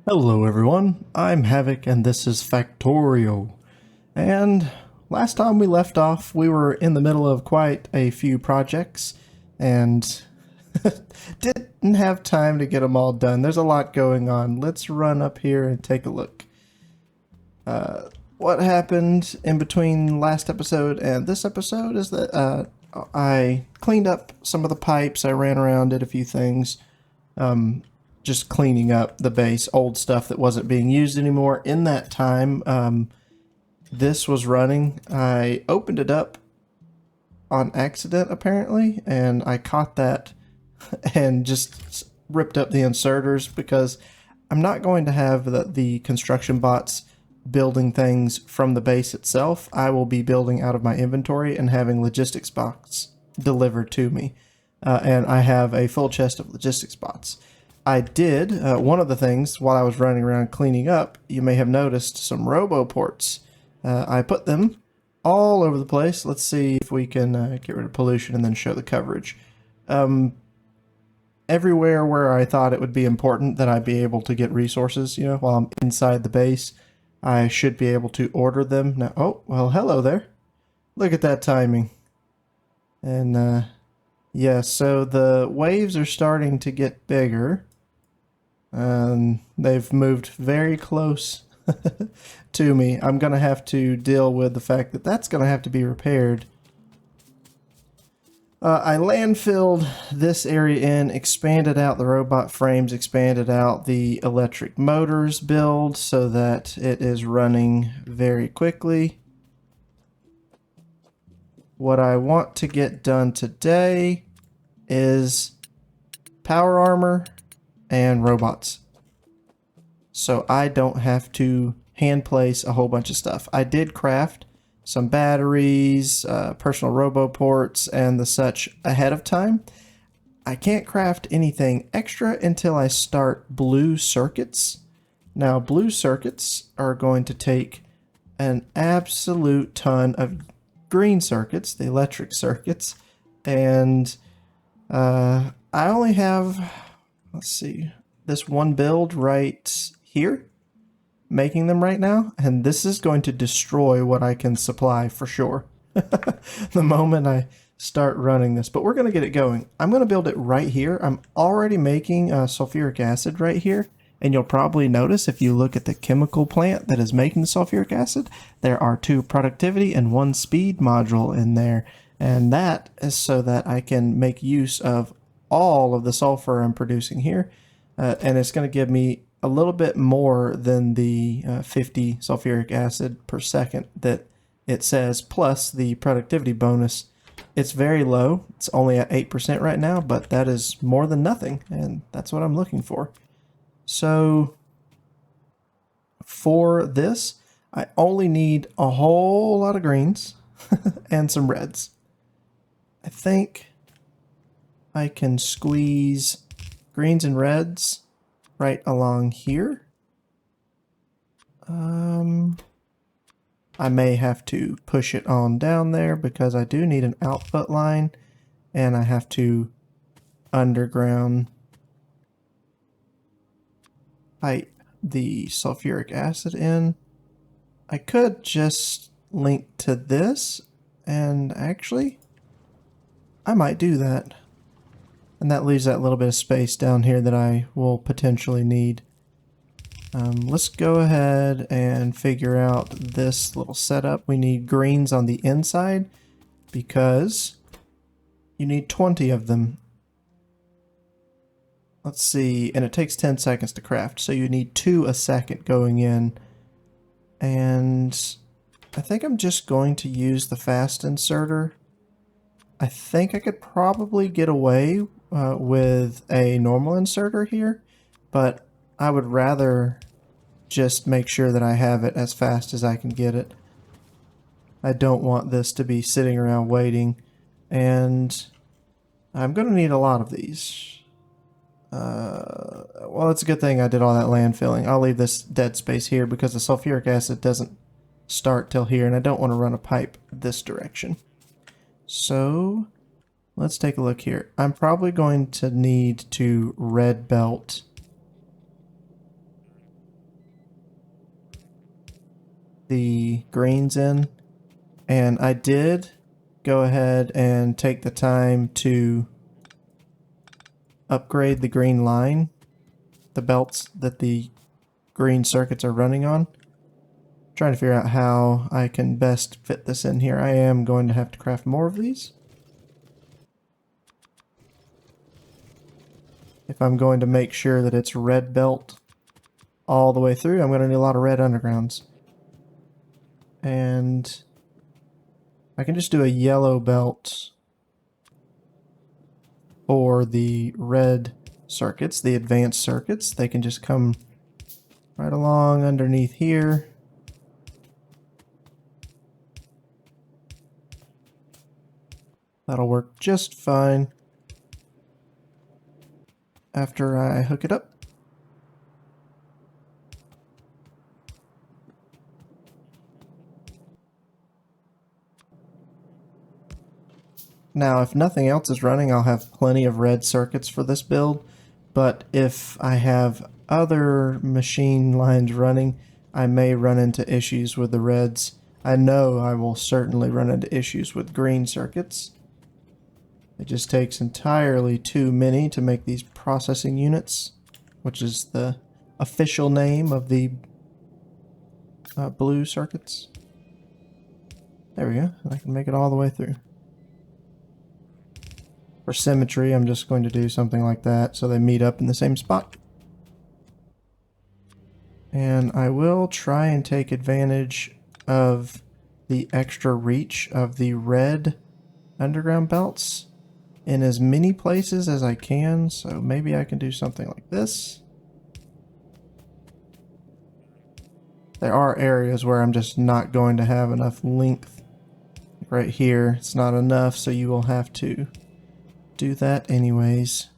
Hello everyone, I'm Havoc and this is Factorio. And last time we left off, we were in the middle of quite a few projects and didn't have time to get them all done. There's a lot going on. Let's run up here and take a look. What happened in between last episode and this episode is that I cleaned up some of the pipes, I ran around, did a few things. Just cleaning up the base, old stuff that wasn't being used anymore. In that time, this was running. I opened it up on accident, apparently, and I caught that and just ripped up the inserters because I'm not going to have the construction bots building things from the base itself. I will be building out of my inventory and having logistics bots delivered to me. And I have a full chest of logistics bots. I did, one of the things while I was running around cleaning up, you may have noticed some robo ports. I put them all over the place. Let's see if we can get rid of pollution and then show the coverage. Everywhere where I thought it would be important that I be able to get resources, while I'm inside the base, I should be able to order them. Now, oh, well, hello there. Look at that timing. And, yeah, so the waves are starting to get bigger. They've moved very close to me. I'm going to have to deal with the fact that that's going to have to be repaired. I landfilled this area in, expanded out the robot frames, expanded out the electric motors build so that it is running very quickly. What I want to get done today is power armor and robots, so I don't have to hand place a whole bunch of stuff. I did craft some batteries, personal robo ports, and the such ahead of time. I can't craft anything extra until I start blue circuits. Now, blue circuits are going to take an absolute ton of green circuits, the electric circuits, and I only have, let's see, this one build right here, making them right now, and this is going to destroy what I can supply for sure the moment I start running this. But we're going to get it going. I'm going to build it right here. I'm already making sulfuric acid right here, and you'll probably notice if you look at the chemical plant that is making the sulfuric acid, there are 2 productivity and 1 speed module in there, and that is so that I can make use of all of the sulfur I'm producing here, and it's going to give me a little bit more than the 50 sulfuric acid per second that it says, plus the productivity bonus. It's very low. It's only at 8% right now, but that is more than nothing, and that's what I'm looking for. So for this, I only need a whole lot of greens and some reds. I think I can squeeze greens and reds right along here. I may have to push it on down there because I do need an output line, and I have to underground pipe the sulfuric acid in. I could just link to this, and actually, I might do that. And that leaves that little bit of space down here that I will potentially need. Let's go ahead and figure out this little setup. We need greens on the inside because you need 20 of them. Let's see, and it takes 10 seconds to craft, so you need 2 a second going in. And I think I'm just going to use the fast inserter. I think I could probably get away with a normal inserter here, but I would rather just make sure that I have it as fast as I can get it. I don't want this to be sitting around waiting, and I'm going to need a lot of these. Well, it's a good thing I did all that landfilling. I'll leave this dead space here because the sulfuric acid doesn't start till here, and I don't want to run a pipe this direction. So let's take a look here. I'm probably going to need to red belt the greens in. And I did go ahead and take the time to upgrade the green line, the belts that the green circuits are running on. Trying to figure out how I can best fit this in here. I am going to have to craft more of these. If I'm going to make sure that it's red belt all the way through, I'm going to need a lot of red undergrounds. And I can just do a yellow belt for the red circuits, the advanced circuits. They can just come right along underneath here. That'll work just fine after I hook it up. Now, if nothing else is running, I'll have plenty of red circuits for this build, but if I have other machine lines running, I may run into issues with the reds. I know I will certainly run into issues with green circuits. It just takes entirely too many to make these processing units, which is the official name of the blue circuits. There we go. I can make it all the way through. For symmetry, I'm just going to do something like that so they meet up in the same spot. And I will try and take advantage of the extra reach of the red underground belts in as many places as I can, so maybe I can do something like this. There are areas where I'm just not going to have enough length. Right here, it's not enough, so you will have to do that anyways.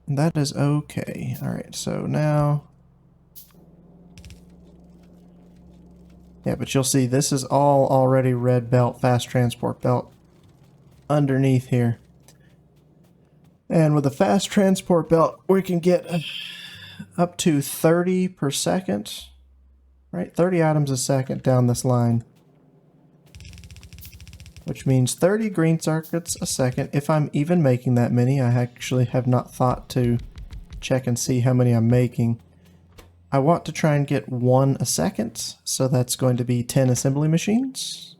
That is okay. Alright, so now... Yeah, but you'll see this is all already red belt, fast transport belt underneath here. And with a fast transport belt, we can get up to 30 per second, right? 30 items a second down this line, which means 30 green circuits a second. If I'm even making that many, I actually have not thought to check and see how many I'm making. I want to try and get 1 a second, so that's going to be 10 assembly machines.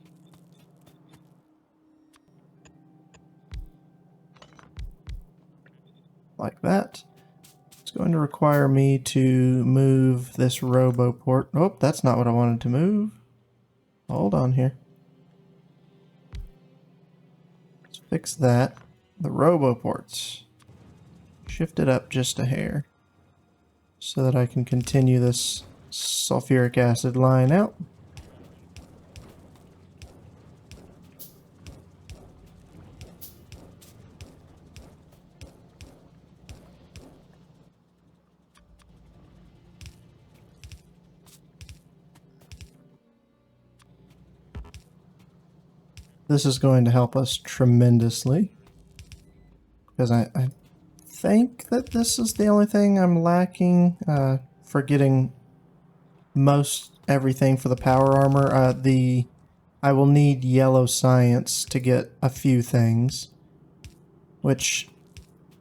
Like that. It's going to require me to move this robo port. Oh, that's not what I wanted to move. Hold on here. Let's fix that. The robo ports. Shift it up just a hair so that I can continue this sulfuric acid line out. This is going to help us tremendously, because I think that this is the only thing I'm lacking for getting most everything for the power armor. I will need yellow science to get a few things, which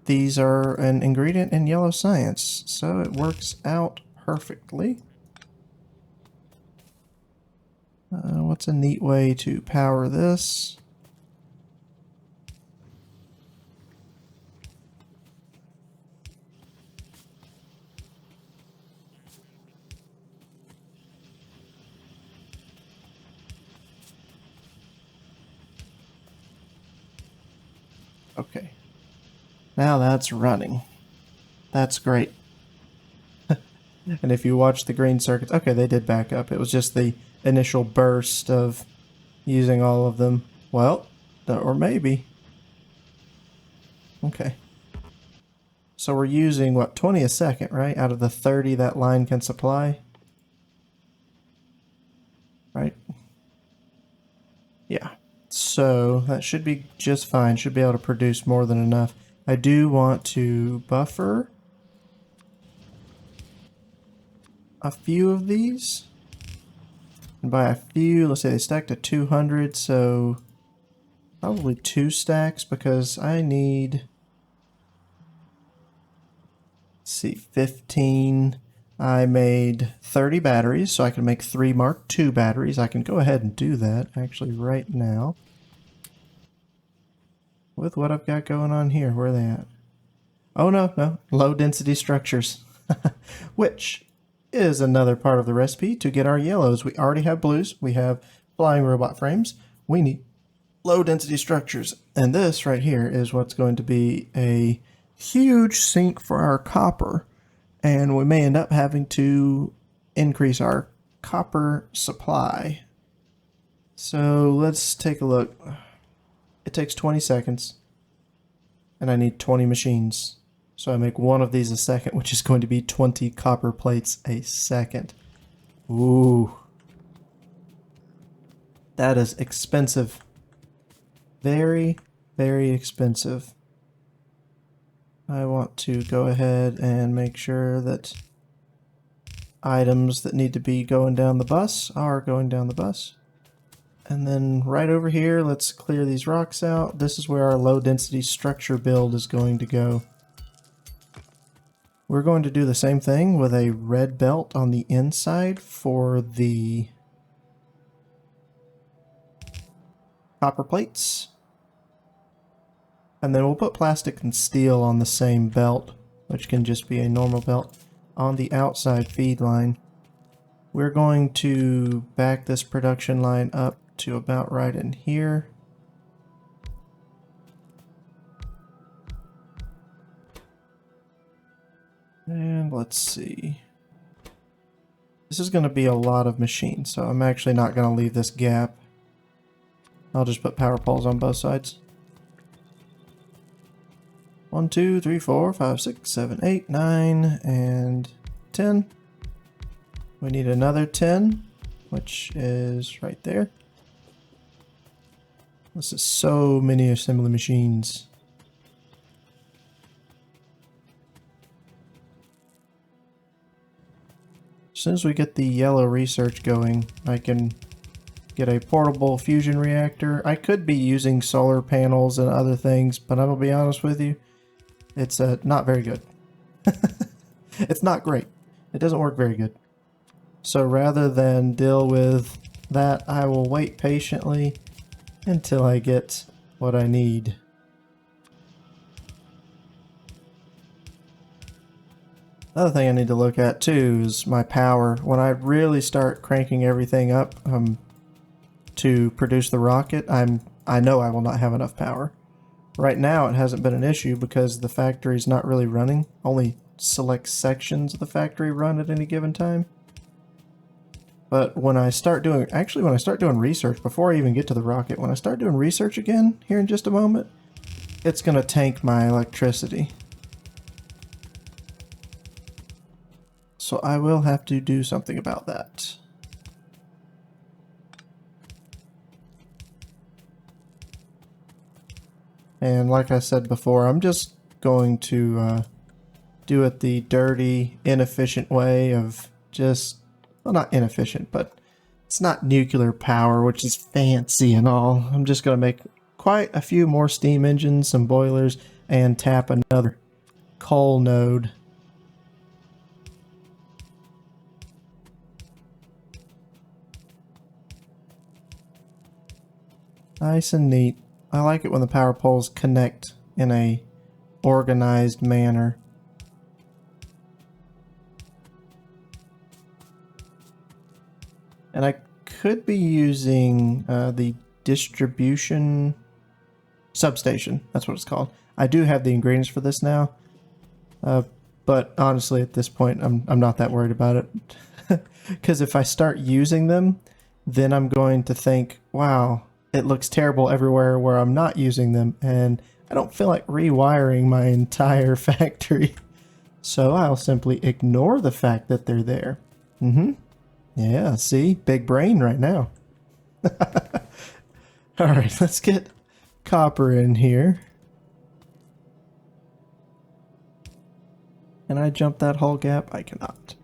these are an ingredient in yellow science, so it works out perfectly. What's a neat way to power this? Okay. Now that's running. That's great. And if you watch the green circuits, okay, they did back up. It was just the initial burst of using all of them. Well, or maybe. Okay. So we're using, what, 20 a second, right? Out of the 30 that line can supply. Right? Yeah. So that should be just fine. Should be able to produce more than enough. I do want to buffer a few of these. And by a few, let's say they stack to 200, so probably 2 stacks because I need, let's see, 15. I made 30 batteries, so I can make 3 Mark II batteries. I can go ahead and do that actually right now. With what I've got going on here, where are they at? Oh no, low density structures. Which is another part of the recipe to get our yellows. We already have blues, we have flying robot frames. We need low density structures. And this right here is what's going to be a huge sink for our copper. And we may end up having to increase our copper supply. So let's take a look. It takes 20 seconds. And I need 20 machines. So I make one of these a second, which is going to be 20 copper plates a second. Ooh. That is expensive. Very, very expensive. I want to go ahead and make sure that items that need to be going down the bus are going down the bus. And then right over here, let's clear these rocks out. This is where our low density structure build is going to go. We're going to do the same thing with a red belt on the inside for the copper plates. And then we'll put plastic and steel on the same belt, which can just be a normal belt, on the outside feed line. We're going to back this production line up to about right in here. And let's see. This is going to be a lot of machines, so I'm actually not going to leave this gap. I'll just put power poles on both sides. 1, 2, 3, 4, 5, 6, 7, 8, 9, and 10. We need another 10, which is right there. This is so many assembly machines. As soon as we get the yellow research going, I can get a portable fusion reactor. I could be using solar panels and other things, but I'm gonna be honest with you, it's not very good. It's not great. It doesn't work very good. So rather than deal with that, I will wait patiently until I get what I need. Another thing I need to look at too is my power. When I really start cranking everything up to produce the rocket, I know I will not have enough power. Right now it hasn't been an issue because the factory is not really running. Only select sections of the factory run at any given time. But when I start doing, when I start doing research, before I even get to the rocket, when I start doing research again, here in just a moment, it's going to tank my electricity. So I will have to do something about that. And like I said before, I'm just going to do it the dirty, inefficient way of just, well, not inefficient, but it's not nuclear power, which is fancy and all. I'm just going to make quite a few more steam engines, some boilers, and tap another coal node. Nice and neat. I like it when the power poles connect in a organized manner. And I could be using the distribution substation. That's what it's called. I do have the ingredients for this now. But honestly, at this point, I'm not that worried about it. Because if I start using them, then I'm going to think, wow, it looks terrible everywhere where I'm not using them. And I don't feel like rewiring my entire factory. So I'll simply ignore the fact that they're there. Yeah, see? Big brain right now. Alright, let's get copper in here. Can I jump that hull gap? I cannot.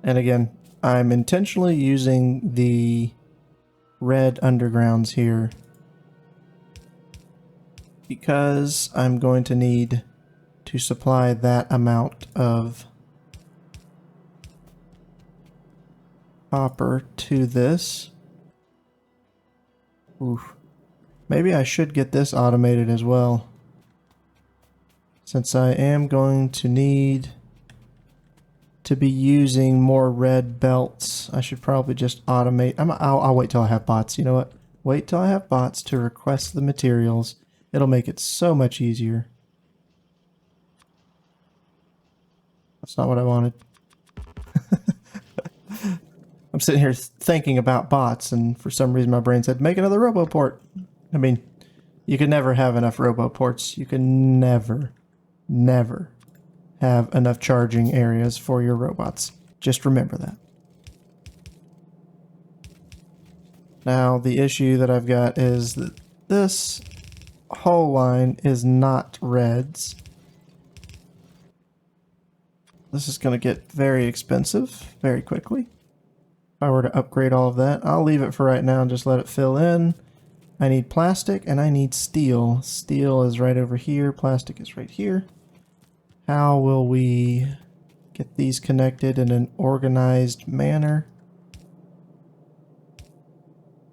And again, I'm intentionally using the red undergrounds here because I'm going to need to supply that amount of copper to this. Oof. Maybe I should get this automated as well, since I am going to need to be using more red belts. I should probably just automate. I'll wait till I have bots. You know what? Wait till I have bots to request the materials. It'll make it so much easier. That's not what I wanted. I'm sitting here thinking about bots, and for some reason my brain said, make another RoboPort. I mean, you can never have enough RoboPorts. You can never have enough charging areas for your robots. Just remember that. Now, the issue that I've got is that this whole line is not reds. This is going to get very expensive very quickly. If I were to upgrade all of that, I'll leave it for right now and just let it fill in. I need plastic and I need steel. Steel is right over here. Plastic is right here. How will we get these connected in an organized manner?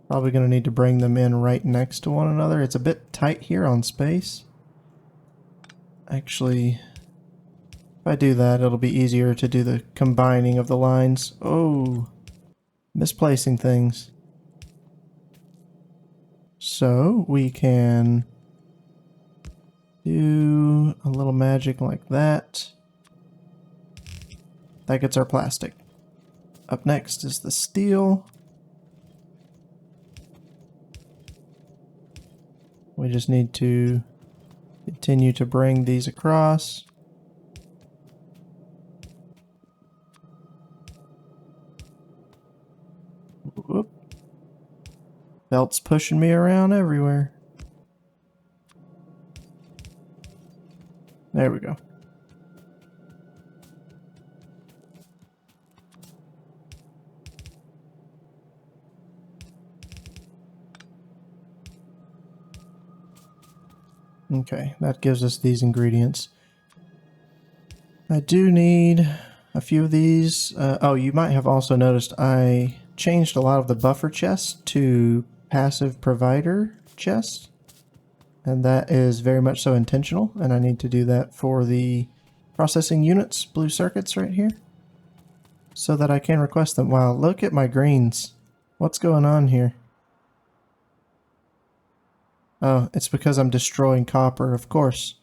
Probably going to need to bring them in right next to one another. It's a bit tight here on space. Actually, if I do that, it'll be easier to do the combining of the lines. Oh, misplacing things. So we can do a little magic like that. That gets our plastic. Up next is the steel. We just need to continue to bring these across. Whoop. Belt's pushing me around everywhere. There we go. Okay, that gives us these ingredients. I do need a few of these. Oh, you might have also noticed I changed a lot of the buffer chests to passive provider chests. And that is very much so intentional, and I need to do that for the processing units, blue circuits right here, so that I can request them. Wow, look at my greens. What's going on here? Oh, it's because I'm destroying copper, of course.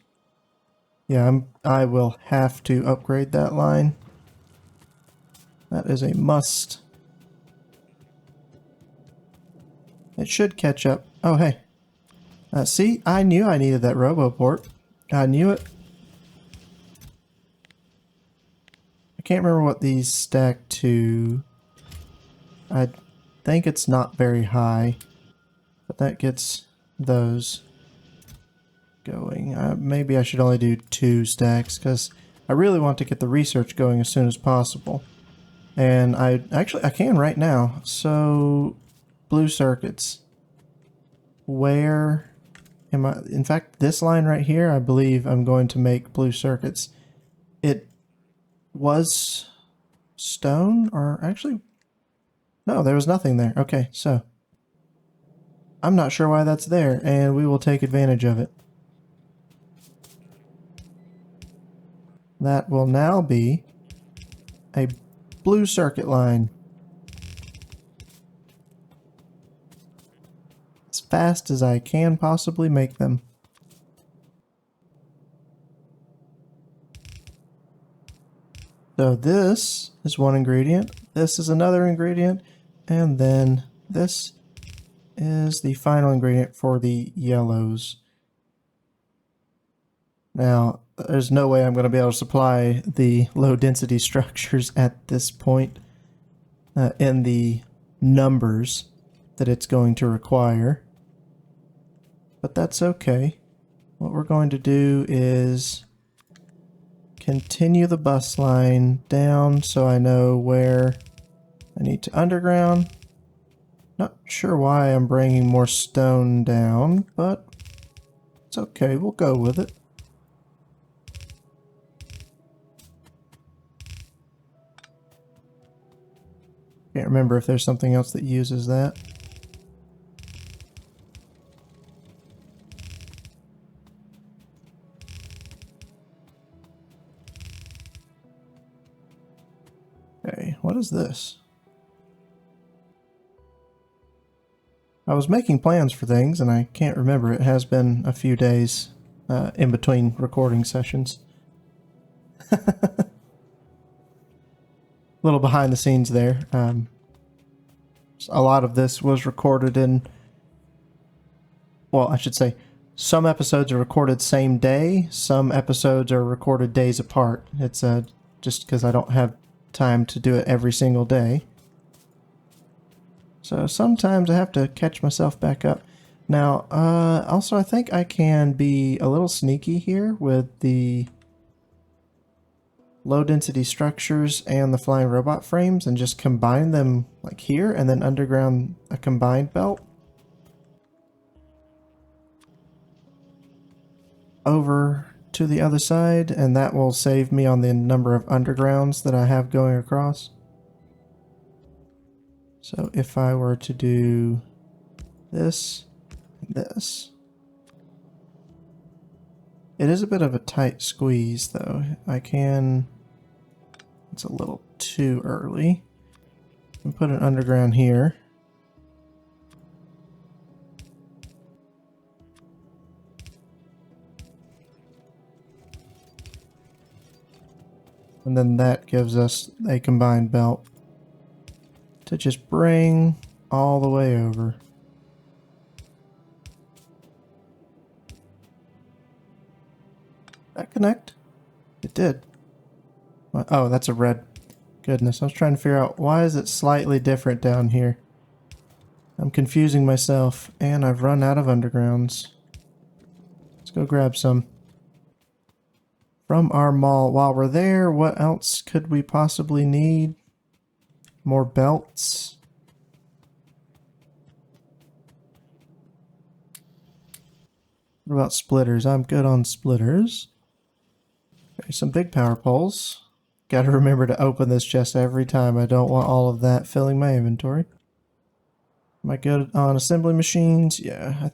Yeah, I will have to upgrade that line. That is a must. It should catch up. Oh, hey. See, I knew I needed that RoboPort. I knew it. I can't remember what these stack to. I think it's not very high, but that gets those going. Maybe I should only do 2 stacks because I really want to get the research going as soon as possible. And I can right now. So, blue circuits. Where am I? In fact, this line right here, I believe I'm going to make blue circuits. It was stone, or actually, no, there was nothing there. Okay, so I'm not sure why that's there, and we will take advantage of it. That will now be a blue circuit line. As fast as I can possibly make them. So this is one ingredient, this is another ingredient, and then this is the final ingredient for the yellows. Now, there's no way I'm going to be able to supply the low density structures at this point in the numbers that it's going to require. But that's okay. What we're going to do is continue the bus line down so I know where I need to underground. Not sure why I'm bringing more stone down, but it's okay, we'll go with it. Can't remember if there's something else that uses that. Okay, what is this? I was making plans for things and I can't remember. It has been a few days in between recording sessions. A little behind the scenes there. A lot of this was recorded in, well, I should say, some episodes are recorded same day, some episodes are recorded days apart. It's just because I don't have time to do it every single day. So sometimes I have to catch myself back up. Now, also I think I can be a little sneaky here with the low density structures and the flying robot frames and just combine them like here and then underground a combined belt over to the other side, and that will save me on the number of undergrounds that I have going across. So if I were to do this and this, it is a bit of a tight squeeze though. It's a little too early. I can put an underground here. And then that gives us a combined belt to just bring all the way over. Did that connect? It did. Oh, that's a red. Goodness, I was trying to figure out why is it slightly different down here. I'm confusing myself, and I've run out of undergrounds. Let's go grab some from our mall. While we're there, what else could we possibly need? More belts. What about splitters? I'm good on splitters. Okay, some big power poles. Gotta remember to open this chest every time. I don't want all of that filling my inventory. Am I good on assembly machines? Yeah.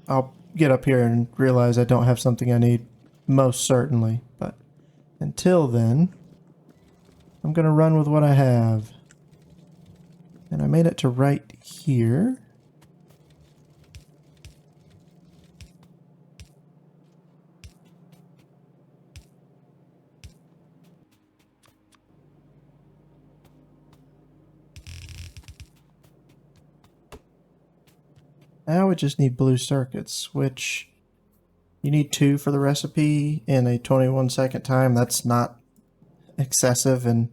I'll get up here and realize I don't have something I need, most certainly. But until then, I'm gonna run with what I have. And I made it to right here. Now we just need blue circuits, which you need 2 for the recipe in a 21-second time. That's not excessive in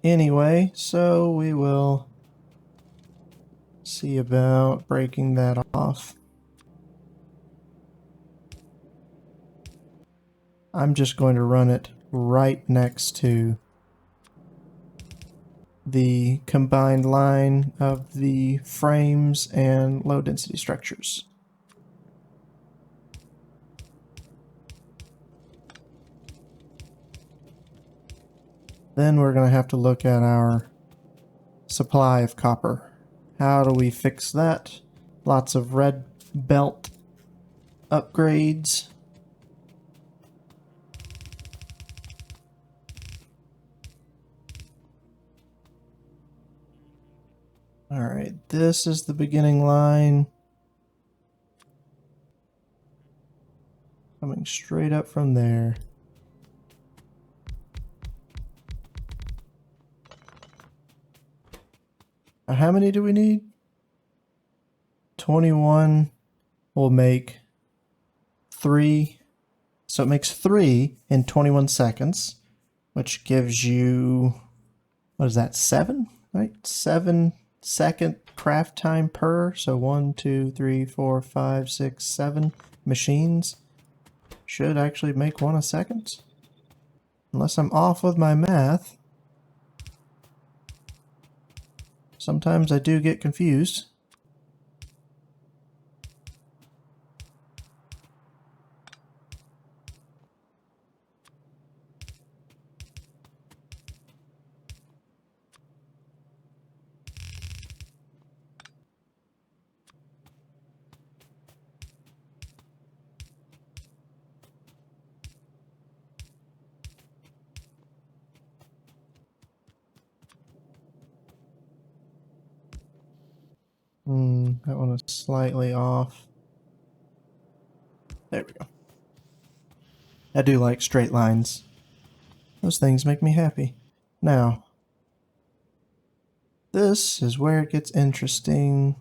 any way, so we will see about breaking that off. I'm just going to run it right next to the combined line of the frames and low density structures. Then we're going to have to look at our supply of copper. How do we fix that? Lots of red belt upgrades. Alright, this is the beginning line. Coming straight up from there. How many do we need? 21 will make 3. So it makes 3 in 21 seconds, which gives you, what is that, 7? Right? 7-second craft time per. So 1, 2, 3, 4, 5, 6, 7 machines should actually make one a second. Unless I'm off with my math. Sometimes I do get confused. That one is slightly off. There we go. I do like straight lines. Those things make me happy. Now, this is where it gets interesting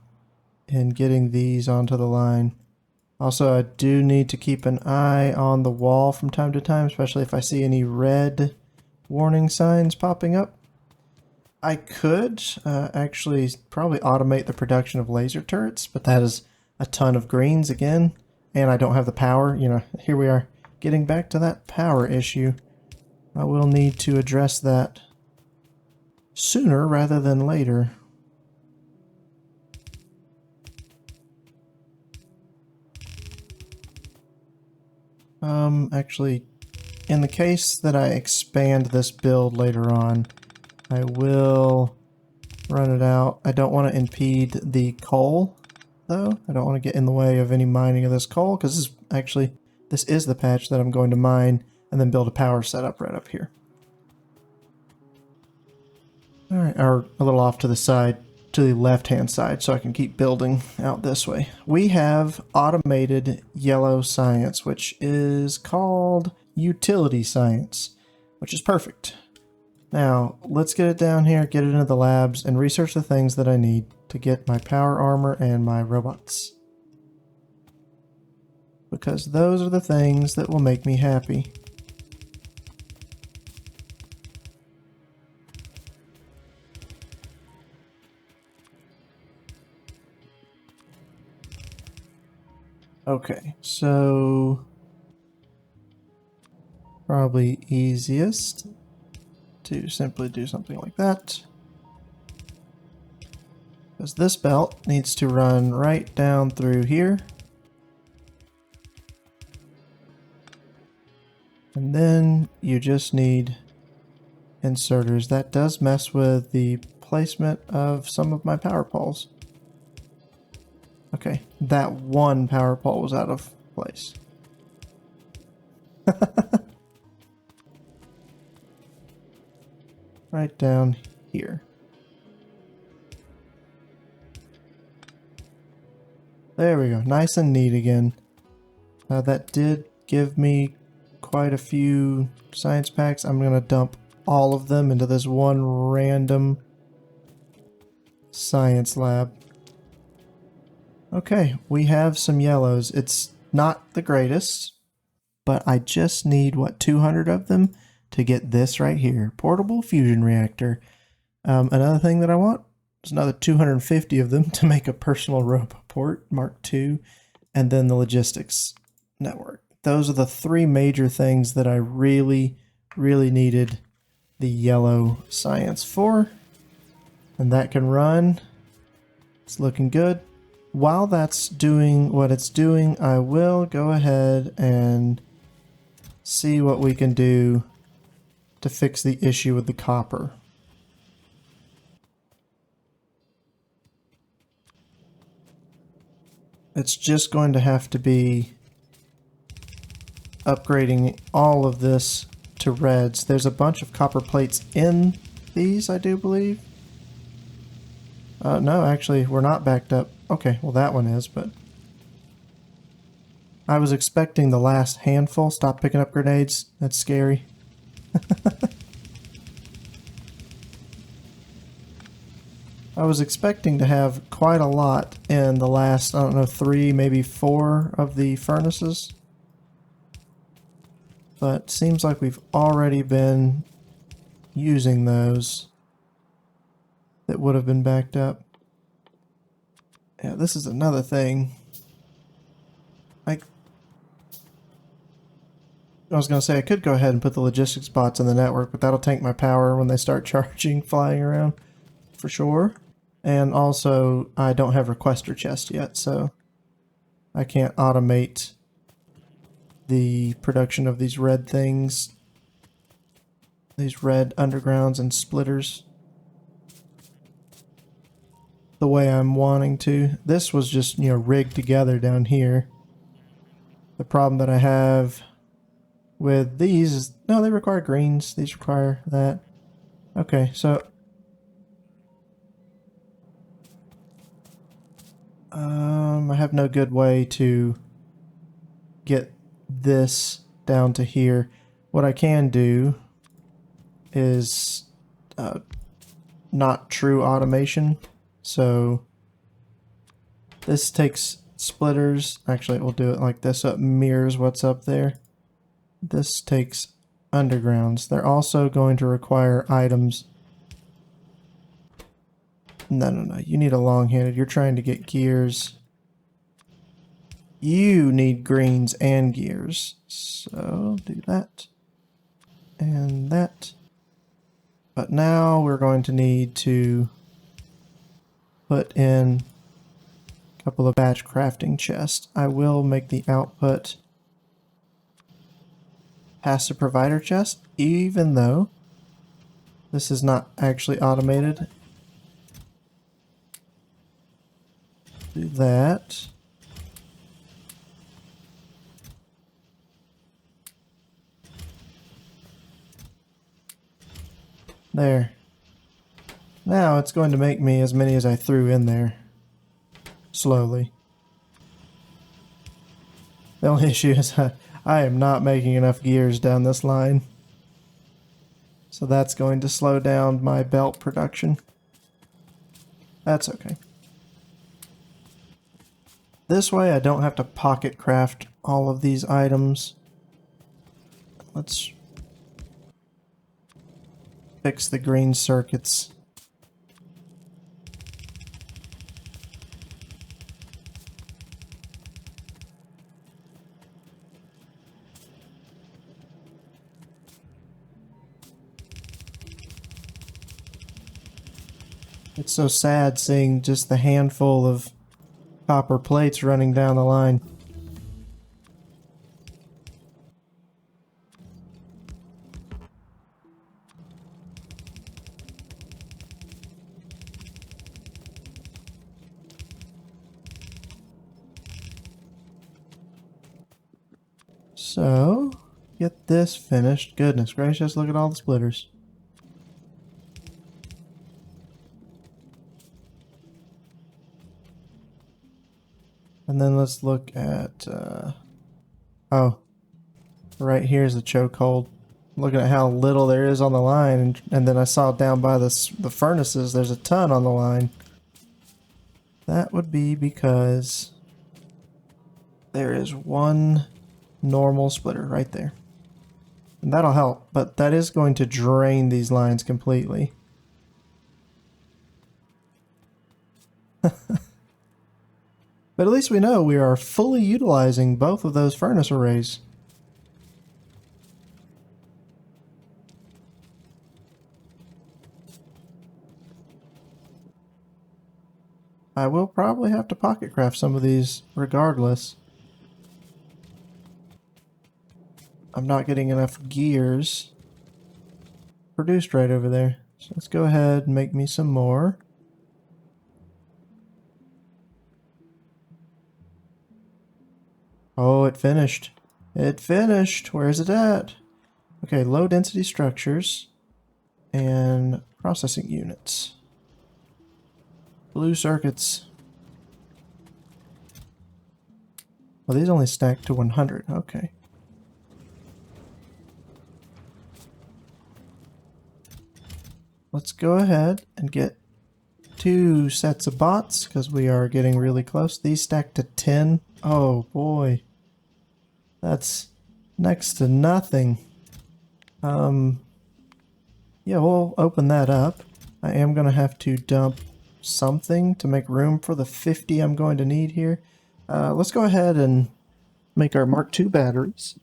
in getting these onto the line. Also, I do need to keep an eye on the wall from time to time, especially if I see any red warning signs popping up. I could actually probably automate the production of laser turrets, but that is a ton of greens again, and I don't have the power. You know, here we are getting back to that power issue. I will need to address that sooner rather than later. Actually, in the case that I expand this build later on, I will run it out. I don't want to impede the coal, though. I don't want to get in the way of any mining of this coal, because this is the patch that I'm going to mine and then build a power setup right up here. Alright, or a little off to the side, to the left-hand side, so I can keep building out this way. We have automated yellow science, which is called utility science, which is perfect. Now, let's get it down here, get it into the labs, and research the things that I need to get my power armor and my robots. Because those are the things that will make me happy. Okay, so probably easiest to simply do something like that. Because this belt needs to run right down through here. And then you just need inserters. That does mess with the placement of some of my power poles. Okay, that one power pole was out of place. Right down here. There we go, nice and neat again. That did give me quite a few science packs. I'm gonna dump all of them into this one random science lab. Okay, we have some yellows. It's not the greatest, but I just need, what, 200 of them to get this right here. Portable fusion reactor. Another thing that I want is another 250 of them to make a personal roboport, Mark II, and then the logistics network. Those are the three major things that I really, really needed the yellow science for. And that can run. It's looking good. While that's doing what it's doing, I will go ahead and see what we can do to fix the issue with the copper. It's just going to have to be upgrading all of this to reds. There's a bunch of copper plates in these, I do believe. No, actually, we're not backed up. Okay, well that one is, but I was expecting the last handful. Stop picking up grenades. That's scary. I was expecting to have quite a lot in the last, I don't know, 3, maybe 4 of the furnaces. But seems like we've already been using those that would have been backed up. Yeah, this is another thing. Like, I was going to say I could go ahead and put the logistics bots in the network, but that'll tank my power when they start charging flying around, for sure. And also, I don't have requester chest yet, so I can't automate the production of these red things, these red undergrounds and splitters, the way I'm wanting to. This was just, you know, rigged together down here. The problem that I have with these is, no, they require greens. These require that. Okay, so I have no good way to get this down to here. What I can do is not true automation. So this takes splitters. Actually, we'll do it like this so it mirrors what's up there. This takes undergrounds. They're also going to require items. No. You need a long-handed. You're trying to get gears. You need greens and gears. So do that. And that. But now we're going to need to put in a couple of batch crafting chests. I will make the output past the provider chest, even though this is not actually automated. Do that. There. Now it's going to make me as many as I threw in there. Slowly. The only issue is I am not making enough gears down this line. So that's going to slow down my belt production. That's okay. This way I don't have to pocket craft all of these items. Let's fix the green circuits. It's so sad seeing just the handful of copper plates running down the line. So, get this finished. Goodness gracious, look at all the splitters. And then let's look at, oh, right here's the chokehold. Looking at how little there is on the line, and then I saw down by the furnaces, there's a ton on the line. That would be because there is one normal splitter right there. And that'll help, but that is going to drain these lines completely. But at least we know we are fully utilizing both of those furnace arrays. I will probably have to pocket craft some of these regardless. I'm not getting enough gears produced right over there. So let's go ahead and make me some more. Oh, it finished. It finished. Where is it at? Okay, low density structures and processing units. Blue circuits. Well, these only stack to 100. Okay. Let's go ahead and get 2 sets of bots because we are getting really close. These stack to 10. Oh boy. That's next to nothing. Yeah, we'll open that up. I am going to have to dump something to make room for the 50 I'm going to need here. Let's go ahead and make our Mark II batteries.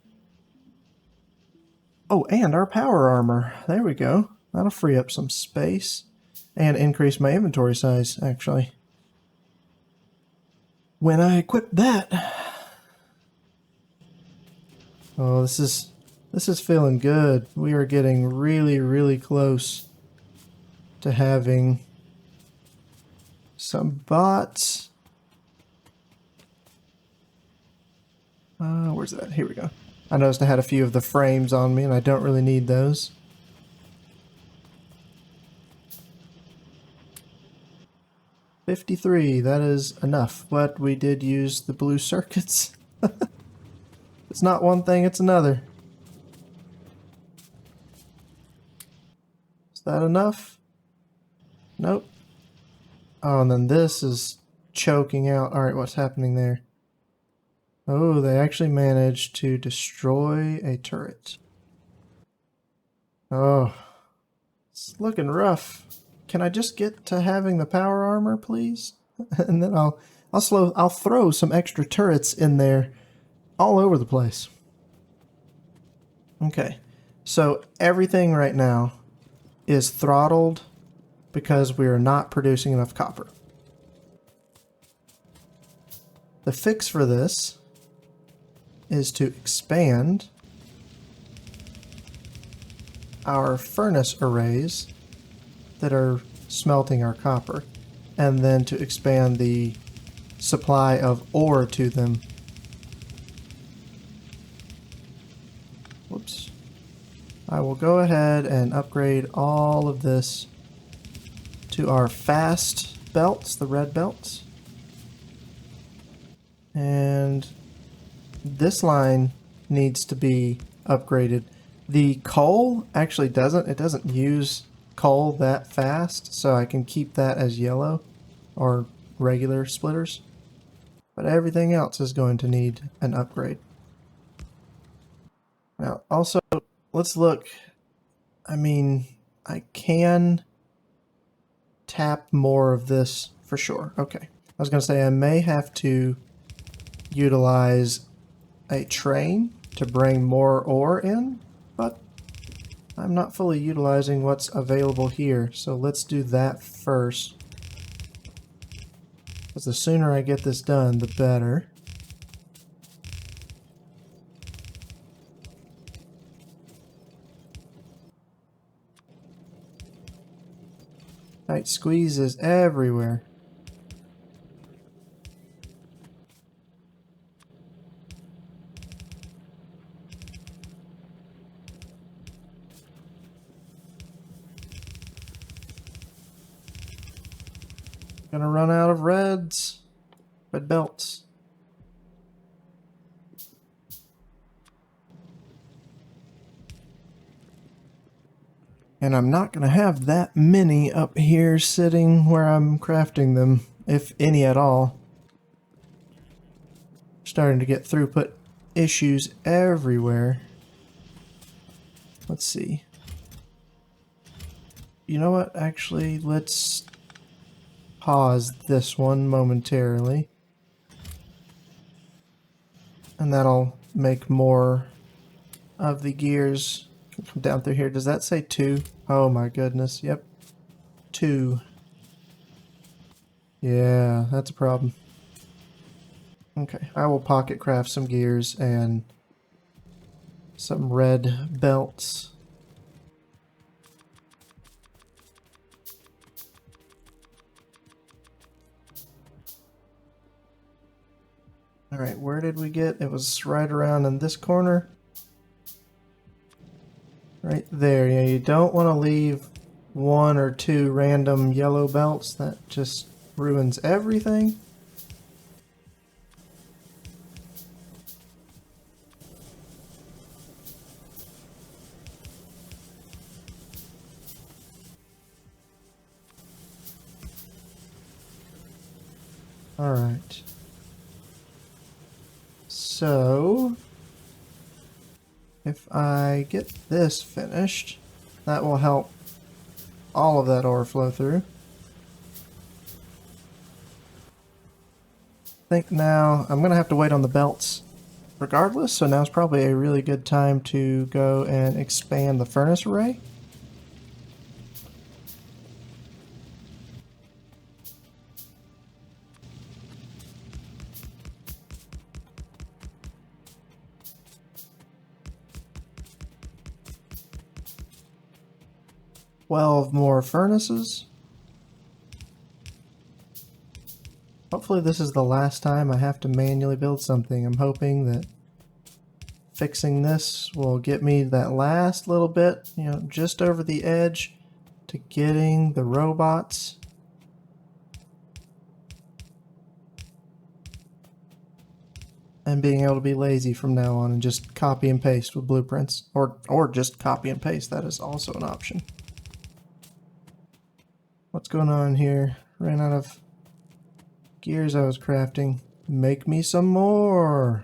Oh, and our power armor. There we go. That'll free up some space and increase my inventory size, actually. When I equip that... Oh, this is feeling good. We are getting really, really close to having some bots. Where's that? Here we go. I noticed I had a few of the frames on me, and I don't really need those. $53, that is enough, but we did use the blue circuits. It's not one thing, it's another. Is that enough? Nope. Oh, and then this is choking out. Alright, what's happening there? Oh, they actually managed to destroy a turret. Oh, it's looking rough. Can I just get to having the power armor, please? And then I'll throw some extra turrets in there all over the place. Okay, so everything right now is throttled because we are not producing enough copper. The fix for this is to expand our furnace arrays that are smelting our copper, and then to expand the supply of ore to them. Whoops. I will go ahead and upgrade all of this to our fast belts, the red belts. And this line needs to be upgraded. The coal actually doesn't use coal that fast, so I can keep that as yellow or regular splitters. But everything else is going to need an upgrade. Now, also, let's look. I mean, I can tap more of this for sure. Okay. I was going to say I may have to utilize a train to bring more ore in, but I'm not fully utilizing what's available here, so let's do that first. Because the sooner I get this done, the better. Tight squeezes everywhere. Gonna run out of red belts. And I'm not gonna have that many up here sitting where I'm crafting them, if any at all. Starting to get throughput issues everywhere. Let's see. You know what? Actually, let's pause this one momentarily. And that'll make more of the gears come down through here. Does that say 2? Oh my goodness. Yep. 2. Yeah, that's a problem. Okay, I will pocket craft some gears and some red belts. Alright, where did we get? It was right around in this corner. Right there. Yeah, you don't want to leave 1 or 2 random yellow belts. That just ruins everything. Alright. So, if I get this finished, that will help all of that ore flow through. I think now I'm going to have to wait on the belts regardless, so now's probably a really good time to go and expand the furnace array. Twelve more furnaces. Hopefully this is the last time I have to manually build something. I'm hoping that fixing this will get me that last little bit, you know, just over the edge to getting the robots. And being able to be lazy from now on and just copy and paste with blueprints. Or just copy and paste, that is also an option. What's going on here? Ran out of gears I was crafting. Make me some more!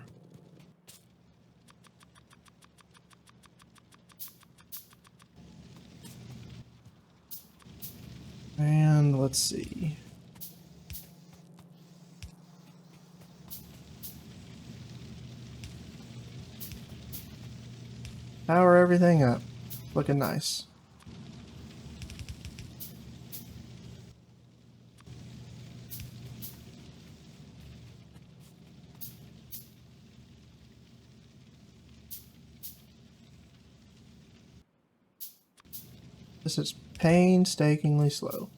And let's see. Power everything up. Looking nice. This is painstakingly slow.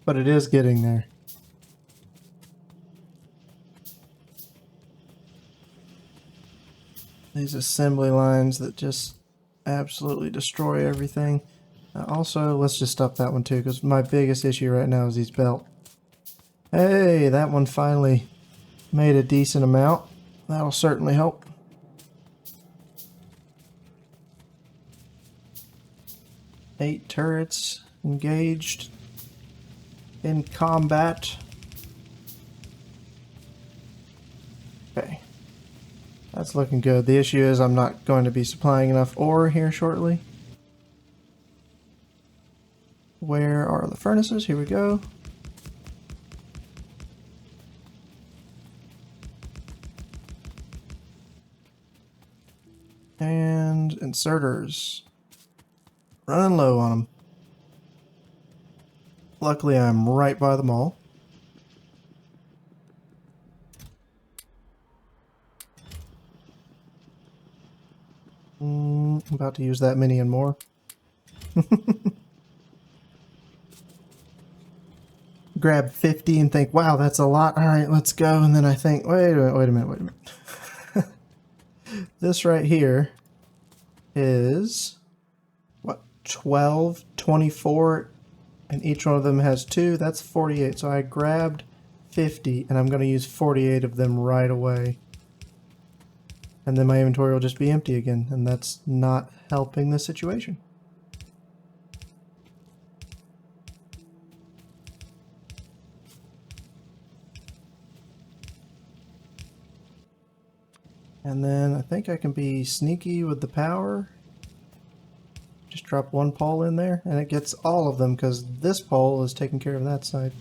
But it is getting there. These assembly lines that just absolutely destroy everything. Also, let's just stop that one too, because my biggest issue right now is these belt. Hey, that one finally made a decent amount. That'll certainly help. Eight turrets engaged in combat. Okay. That's looking good. The issue is I'm not going to be supplying enough ore here shortly. Where are the furnaces? Here we go. And inserters. Running low on them. Luckily I'm right by them all. I'm about to use that many and more. Grab 50 and think, wow, that's a lot. Alright, let's go. And then I think, wait a minute. This right here is, what, 12, 24, and each one of them has 2. That's 48. So I grabbed 50, and I'm going to use 48 of them right away. And then my inventory will just be empty again, and that's not helping the situation. And then I think I can be sneaky with the power. Just drop one pole in there, and it gets all of them because this pole is taking care of that side.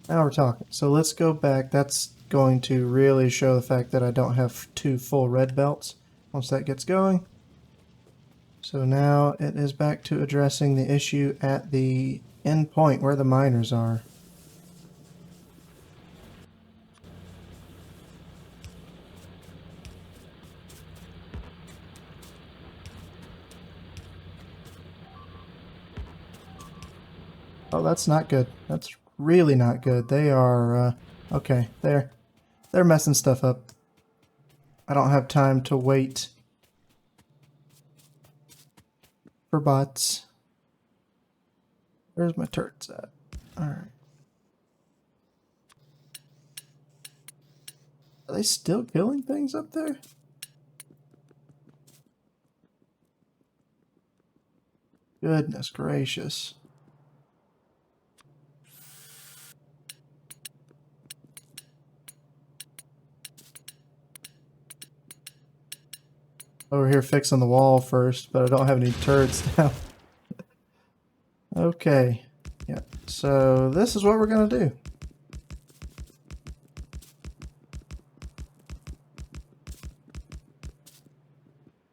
Now we're talking. So let's go back. That's going to really show the fact that I don't have 2 full red belts once that gets going. So now it is back to addressing the issue at the end point where the miners are. Oh, that's not good. That's really not good. They are, okay, they're messing stuff up. I don't have time to wait for bots. Where's my turrets at? Alright. Are they still killing things up there? Goodness gracious. Over here fixing the wall first, but I don't have any turrets now. Okay. Yeah. So this is what we're going to do.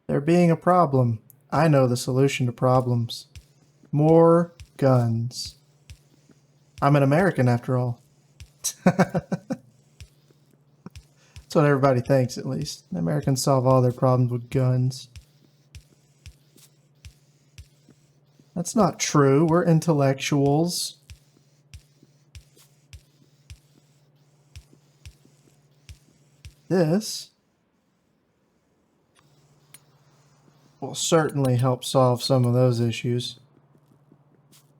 There being a problem. I know the solution to problems. More guns. I'm an American after all. That's what everybody thinks, at least. Americans solve all their problems with guns. That's not true. We're intellectuals. This will certainly help solve some of those issues.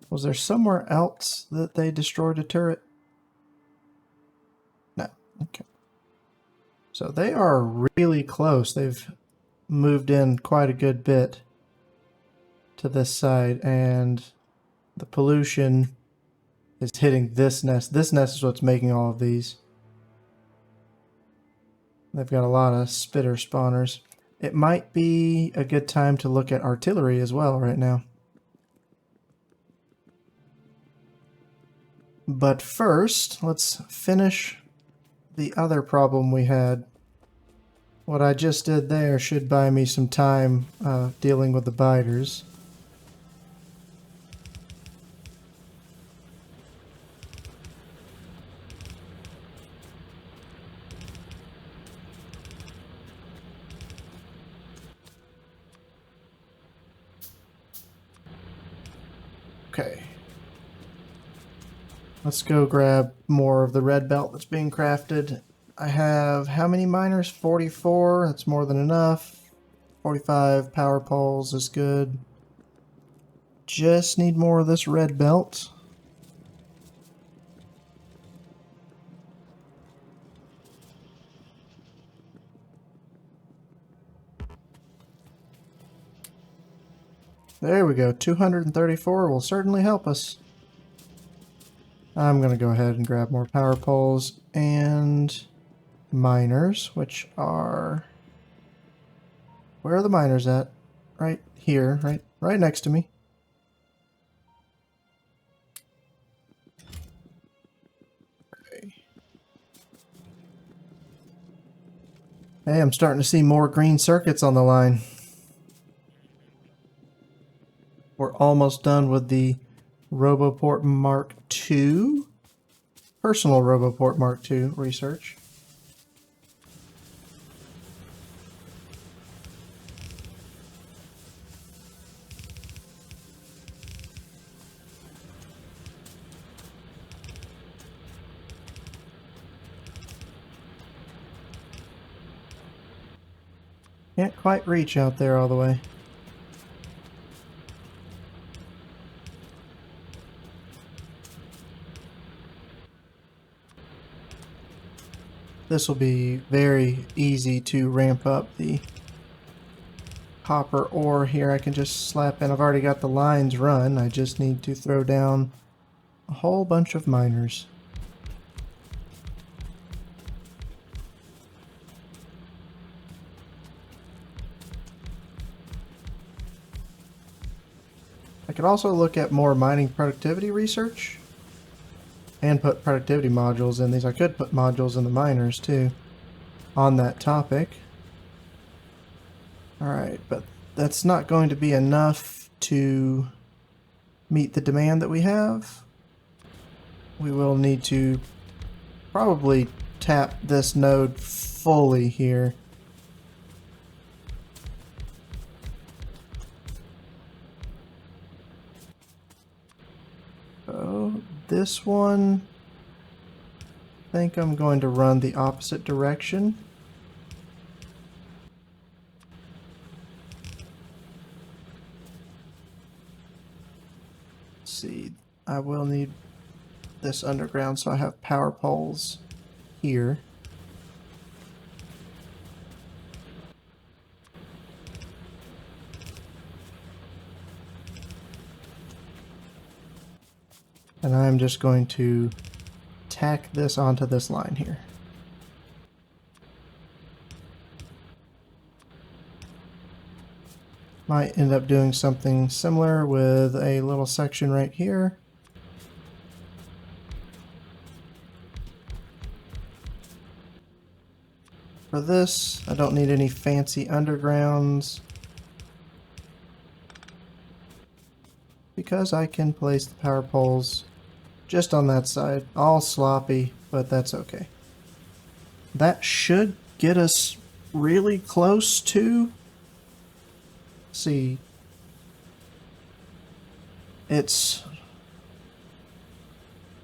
Was there somewhere else that they destroyed a turret? No. Okay. So they are really close. They've moved in quite a good bit to this side, and the pollution is hitting this nest. This nest is what's making all of these. They've got a lot of spitter spawners. It might be a good time to look at artillery as well right now. But first, let's finish the other problem we had. What I just did there should buy me some time dealing with the biters. Okay. Let's go grab more of the red belt that's being crafted. I have how many miners? 44. That's more than enough. 45 power poles is good. Just need more of this red belt. There we go. 234 will certainly help us. I'm going to go ahead and grab more power poles and miners, which are... Where are the miners at? Right here, right next to me. Okay. Hey, I'm starting to see more green circuits on the line. We're almost done with the Roboport Mark II, personal Roboport Mark II research. Can't quite reach out there all the way. This will be very easy to ramp up the copper ore here. I can just slap in. I've already got the lines run. I just need to throw down a whole bunch of miners. I could also look at more mining productivity research and put productivity modules in these. I could put modules in the miners too on that topic. Alright, but that's not going to be enough to meet the demand that we have. We will need to probably tap this node fully here. So this one, I think I'm going to run the opposite direction. Let's see, I will need this underground, so I have power poles here. And I'm just going to tack this onto this line here. Might end up doing something similar with a little section right here. For this, I don't need any fancy undergrounds because I can place the power poles just on that side. All sloppy, but that's okay. That should get us really close to... see. It's...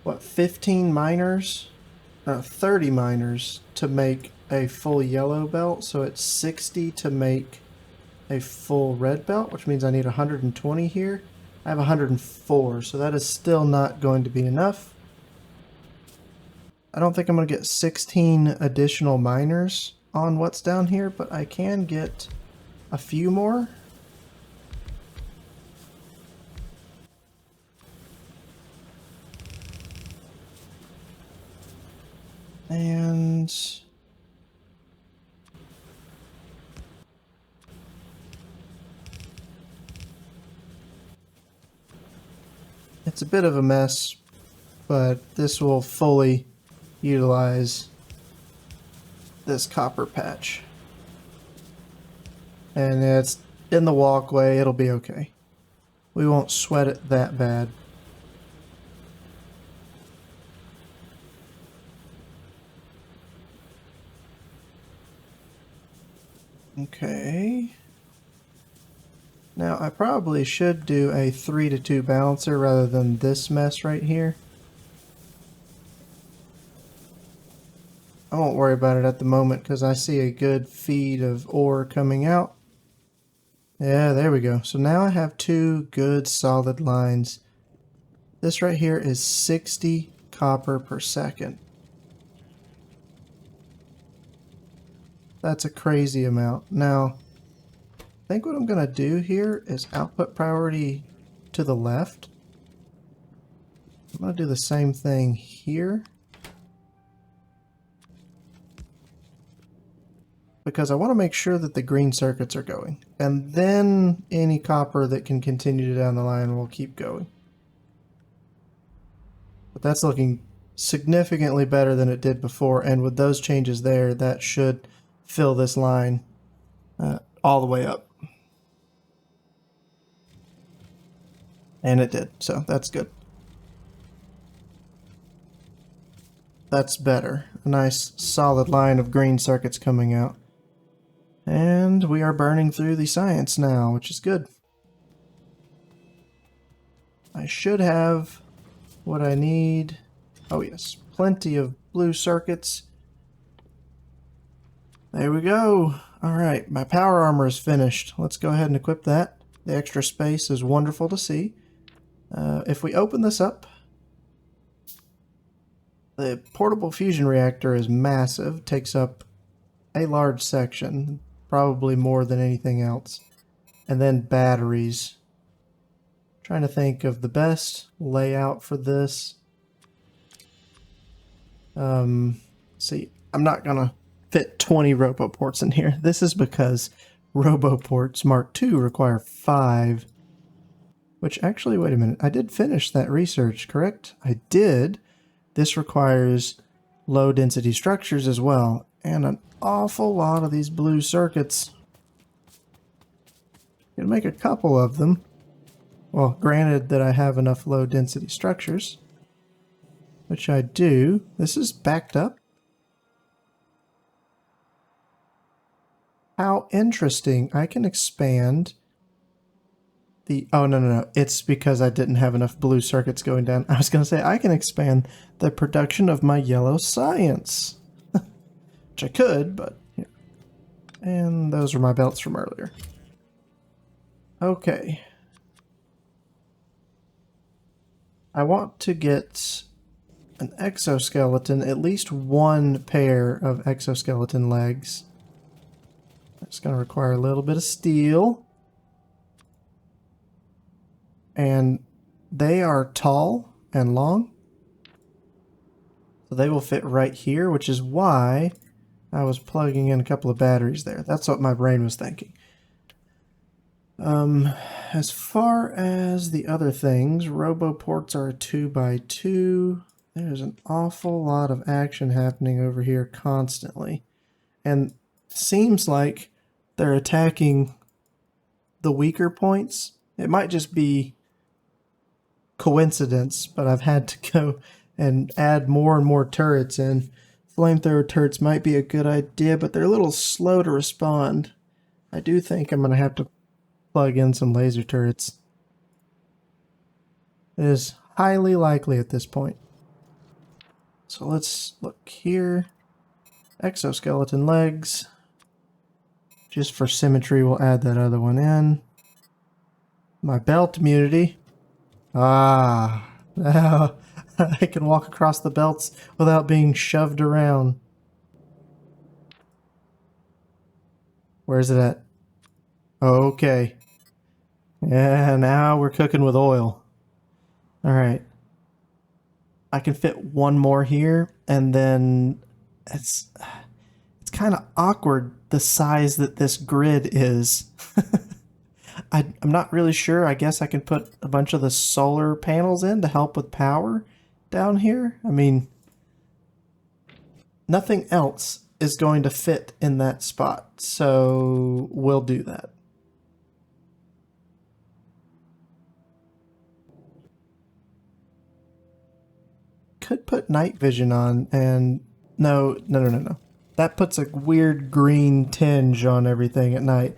what, 15 miners? 30 miners to make a full yellow belt, so it's 60 to make a full red belt, which means I need 120 here. I have 104, so that is still not going to be enough. I don't think I'm going to get 16 additional miners on what's down here, but I can get a few more. And it's a bit of a mess, but this will fully utilize this copper patch. And it's in the walkway, it'll be okay. We won't sweat it that bad. Okay. Now I probably should do a 3-to-2 balancer rather than this mess right here. I won't worry about it at the moment because I see a good feed of ore coming out. Yeah, there we go. So now I have 2 good solid lines. This right here is 60 copper per second. That's a crazy amount. Now, I think what I'm going to do here is output priority to the left. I'm going to do the same thing here. Because I want to make sure that the green circuits are going. And then any copper that can continue down the line will keep going. But that's looking significantly better than it did before. And with those changes there, that should fill this line all the way up. And it did, so that's good. That's better. A nice solid line of green circuits coming out. And we are burning through the science now, which is good. I should have what I need. Oh yes, plenty of blue circuits. There we go. Alright, my power armor is finished. Let's go ahead and equip that. The extra space is wonderful to see. If we open this up, the portable fusion reactor is massive, takes up a large section, probably more than anything else. And then batteries. Trying to think of the best layout for this. See, I'm not gonna fit 20 RoboPorts in here. This is because RoboPorts Mark II require 5. Which actually, wait a minute, I did finish that research, correct? I did. This requires low density structures as well, and an awful lot of these blue circuits. Gonna make a couple of them. Well, granted that I have enough low density structures, which I do. This is backed up. How interesting. I can expand the... oh, no. It's because I didn't have enough blue circuits going down. I was going to say, I can expand the production of my yellow science. Which I could, but... yeah. And those are my belts from earlier. Okay. I want to get an exoskeleton, at least one pair of exoskeleton legs. That's going to require a little bit of steel. And they are tall and long. So they will fit right here, which is why I was plugging in a couple of batteries there. That's what my brain was thinking. As far as the other things, roboports are a 2x2. There's an awful lot of action happening over here constantly. And seems like they're attacking the weaker points. It might just be coincidence, but I've had to go and add more and more turrets in. Flamethrower turrets might be a good idea, but they're a little slow to respond. I do think I'm going to have to plug in some laser turrets. It is highly likely at this point. So let's look here. Exoskeleton legs. Just for symmetry, we'll add that other one in. My belt immunity. Ah, now I can walk across the belts without being shoved around. Where's it at? Okay. Yeah, now we're cooking with oil. Alright. I can fit one more here, and then it's kind of awkward the size that this grid is. I'm not really sure. I guess I can put a bunch of the solar panels in to help with power down here. I mean, nothing else is going to fit in that spot, so we'll do that. Could put night vision on, and no. That puts a weird green tinge on everything at night.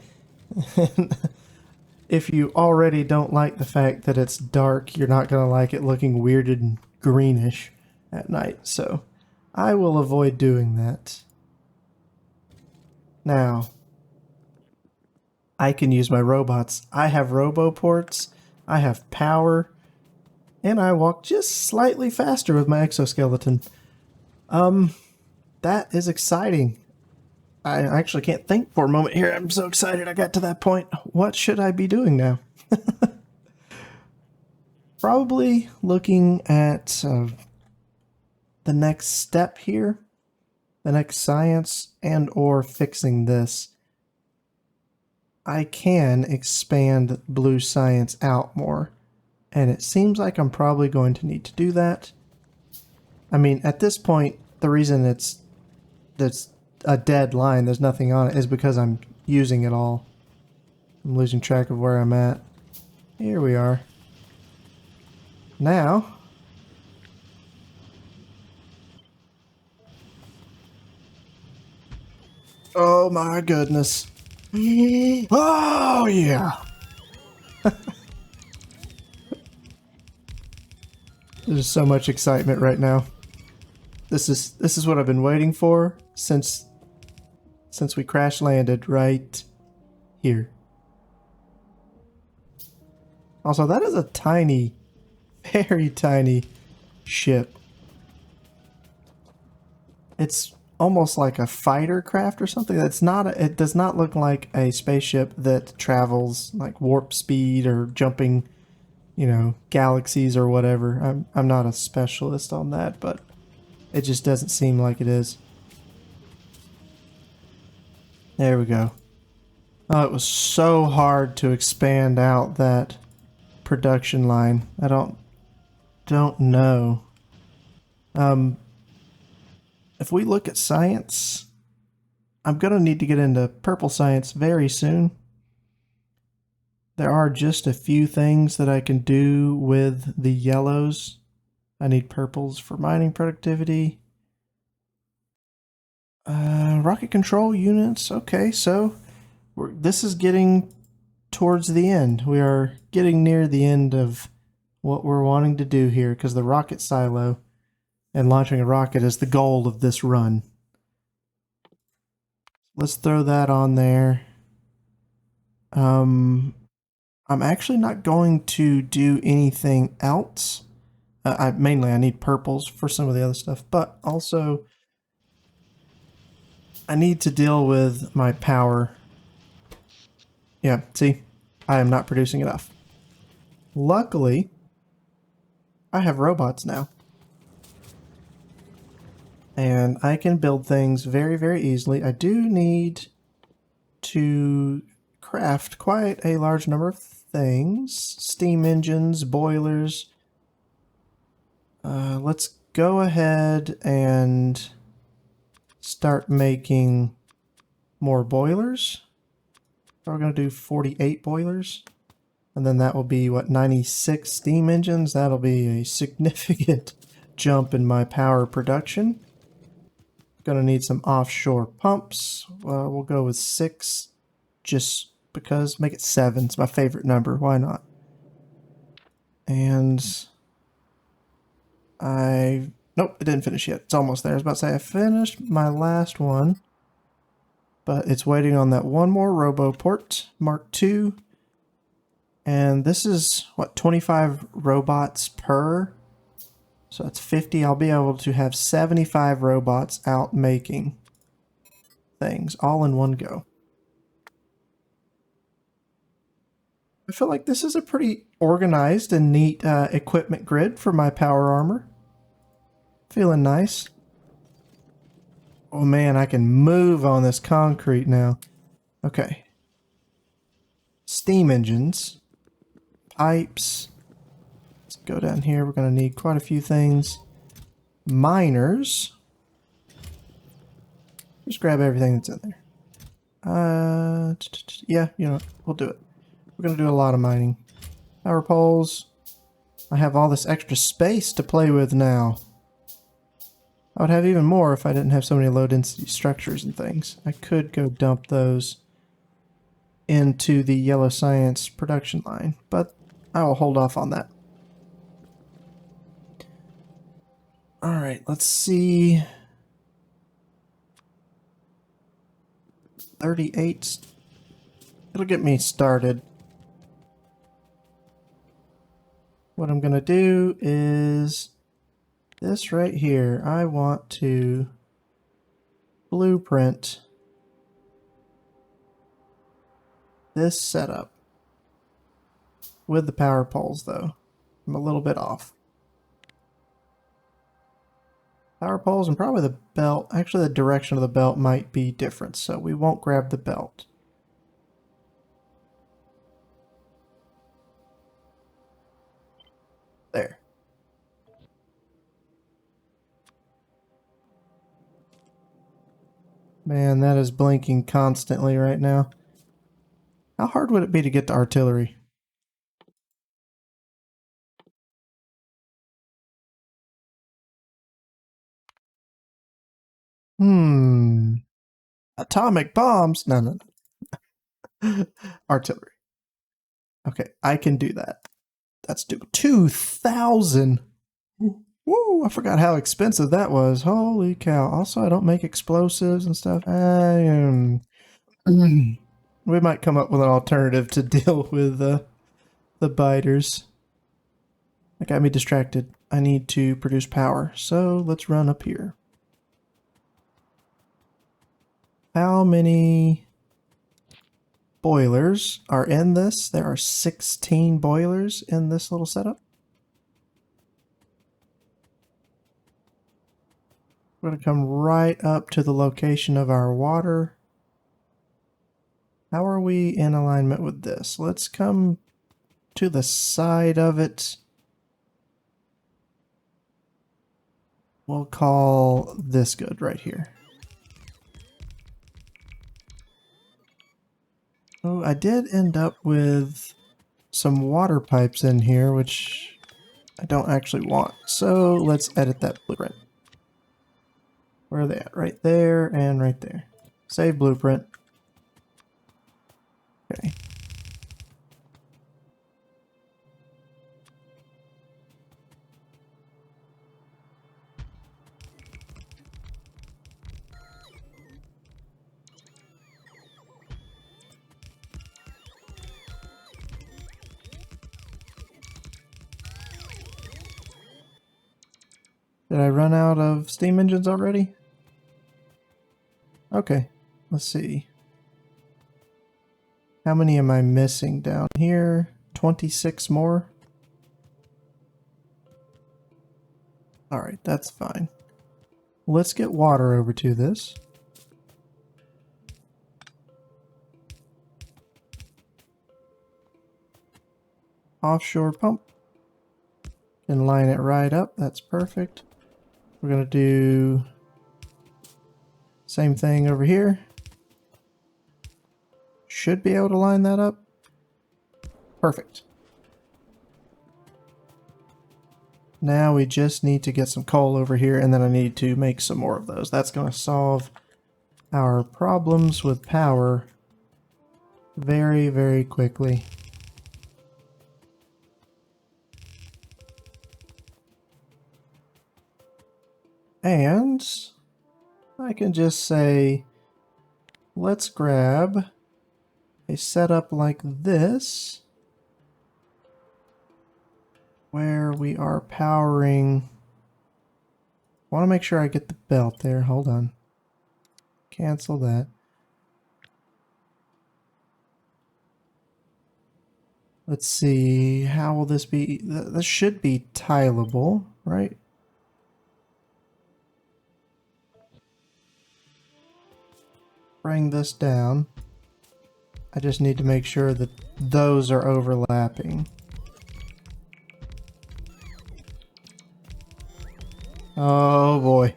If you already don't like the fact that it's dark, you're not going to like it looking weirded and greenish at night. So I will avoid doing that. Now, I can use my robots. I have roboports, I have power, and I walk just slightly faster with my exoskeleton. That is exciting. I actually can't think for a moment here. I'm so excited I got to that point. What should I be doing now? Probably looking at the next step here, the next science, and or fixing this. I can expand blue science out more, and it seems like I'm probably going to need to do that. I mean, at this point, the reason that's a dead line, there's nothing on it, is because I'm using it all. I'm losing track of where I'm at. Here we are. Now, oh my goodness. Oh yeah. There's so much excitement right now. This is what I've been waiting for since we crash landed right here. Also, that is a tiny, very tiny ship. It's almost like a fighter craft or something. That's not it does not look like a spaceship that travels like warp speed or jumping, galaxies or whatever. I'm not a specialist on that, but it just doesn't seem like it is. There we go. Oh, it was so hard to expand out that production line. I don't know. If we look at science, I'm gonna need to get into purple science very soon. There are just a few things that I can do with the yellows. I need purples for mining productivity. Rocket control units. Okay, so this is getting towards the end. We are getting near the end of what we're wanting to do here, because the rocket silo and launching a rocket is the goal of this run. Let's throw that on there. I'm actually not going to do anything else. Mainly I need purples for some of the other stuff, but also I need to deal with my power. Yeah, see, I am not producing enough. Luckily, I have robots now. And I can build things very, very easily. I do need to craft quite a large number of things. Steam engines, boilers. Let's go ahead and start making more boilers. We're going to do 48 boilers. And then that will be, what, 96 steam engines? That'll be a significant jump in my power production. Gonna need some offshore pumps. We'll go with 6 just because. Make it 7. It's my favorite number. Why not? And nope, it didn't finish yet. It's almost there. I was about to say I finished my last one, but it's waiting on that one more RoboPort Mark II. And this is, what, 25 robots per? So that's 50. I'll be able to have 75 robots out making things all in one go. I feel like this is a pretty organized and neat equipment grid for my power armor. Feeling nice. Oh man, I can move on this concrete now. Okay. Steam engines. Pipes. Let's go down here. We're going to need quite a few things. Miners. Just grab everything that's in there. Yeah, you know, we'll do it. We're going to do a lot of mining. Power poles. I have all this extra space to play with now. I would have even more if I didn't have so many low density structures and things. I could go dump those into the yellow science production line, but I will hold off on that. Alright, let's see. 38. It'll get me started. What I'm going to do is this right here. I want to blueprint this setup with the power poles, though. I'm a little bit off. Power poles and probably the belt. Actually, the direction of the belt might be different, so we won't grab the belt. There. Man, that is blinking constantly right now. How hard would it be to get to artillery? Atomic bombs? No. Artillery. Okay, I can do that. That's doable. 2,000! Woo, I forgot how expensive that was. Holy cow. Also, I don't make explosives and stuff. We might come up with an alternative to deal with the biters. That got me distracted. I need to produce power, so let's run up here. How many boilers are in this? There are 16 boilers in this little setup. We're going to come right up to the location of our water. How are we in alignment with this? Let's come to the side of it. We'll call this good right here. Oh, I did end up with some water pipes in here, which I don't actually want. So let's edit that blueprint. Where are they at? Right there and right there. Save blueprint. Okay. Did I run out of steam engines already? Okay, let's see. How many am I missing down here? 26 more? Alright, that's fine. Let's get water over to this. offshore pump. And line it right up. That's perfect. We're going to do same thing over here. Should be able to line that up. Perfect. Now we just need to get some coal over here, and then I need to make some more of those. That's going to solve our problems with power very, very quickly. And I can just say, let's grab a setup like this, where we are powering. I want to make sure I get the belt there. Hold on. Cancel that. Let's see. How will this be? This should be tileable, right? Bring this down. I just need to make sure that those are overlapping. Oh boy.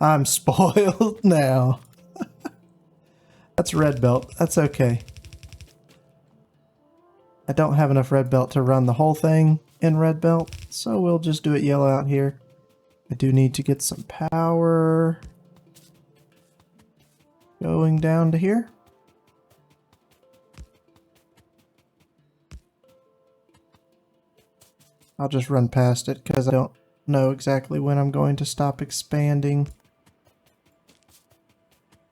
I'm spoiled now. That's red belt. That's okay. I don't have enough red belt to run the whole thing in red belt, so we'll just do it yellow out here. I do need to get some power going down to here. I'll just run past it because I don't know exactly when I'm going to stop expanding.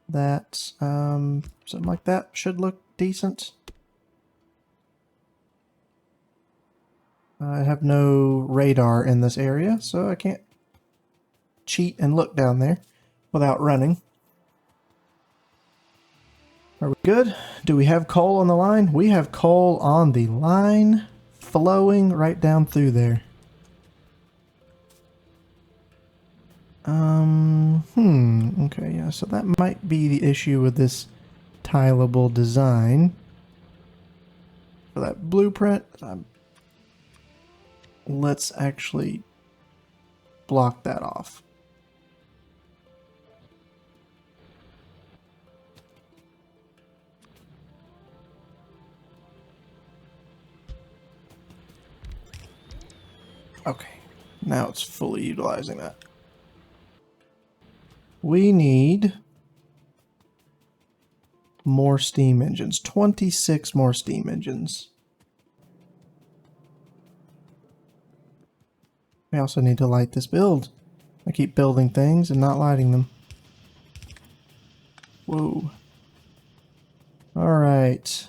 That, something like that should look decent. I have no radar in this area, so I can't cheat and look down there without running. Are we good? Do we have coal on the line? We have coal on the line, flowing right down through there. Okay, yeah, so that might be the issue with this tileable design. For that blueprint, let's actually block that off. Okay, now it's fully utilizing that. We need more steam engines, 26 more steam engines. We also need to light this build. I keep building things and not lighting them. Whoa. Alright.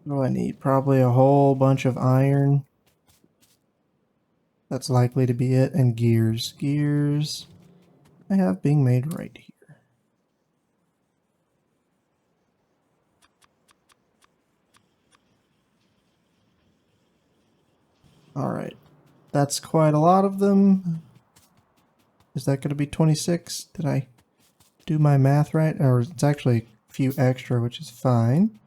What do I need? Probably a whole bunch of iron. That's likely to be it. And gears. Gears I have being made right here. Alright. That's quite a lot of them. Is that going to be 26? Did I do my math right? Or it's actually a few extra, which is fine.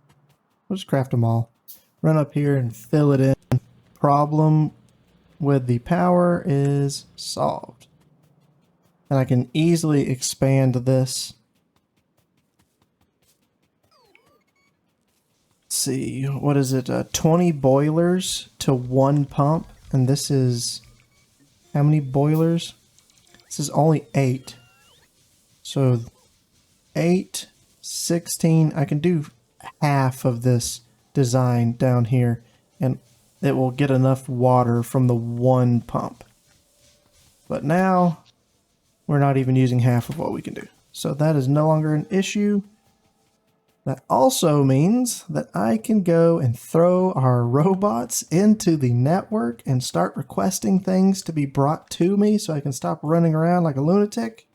We'll just craft them all. Run up here and fill it in. Problem with the power is solved. And I can easily expand this. Let's see, what is it? 20 boilers to one pump. And this is how many boilers? This is only 8. So 8, 16. I can do half of this design down here, and it will get enough water from the one pump. But now we're not even using half of what we can do. So that is no longer an issue. That also means that I can go and throw our robots into the network and start requesting things to be brought to me so I can stop running around like a lunatic.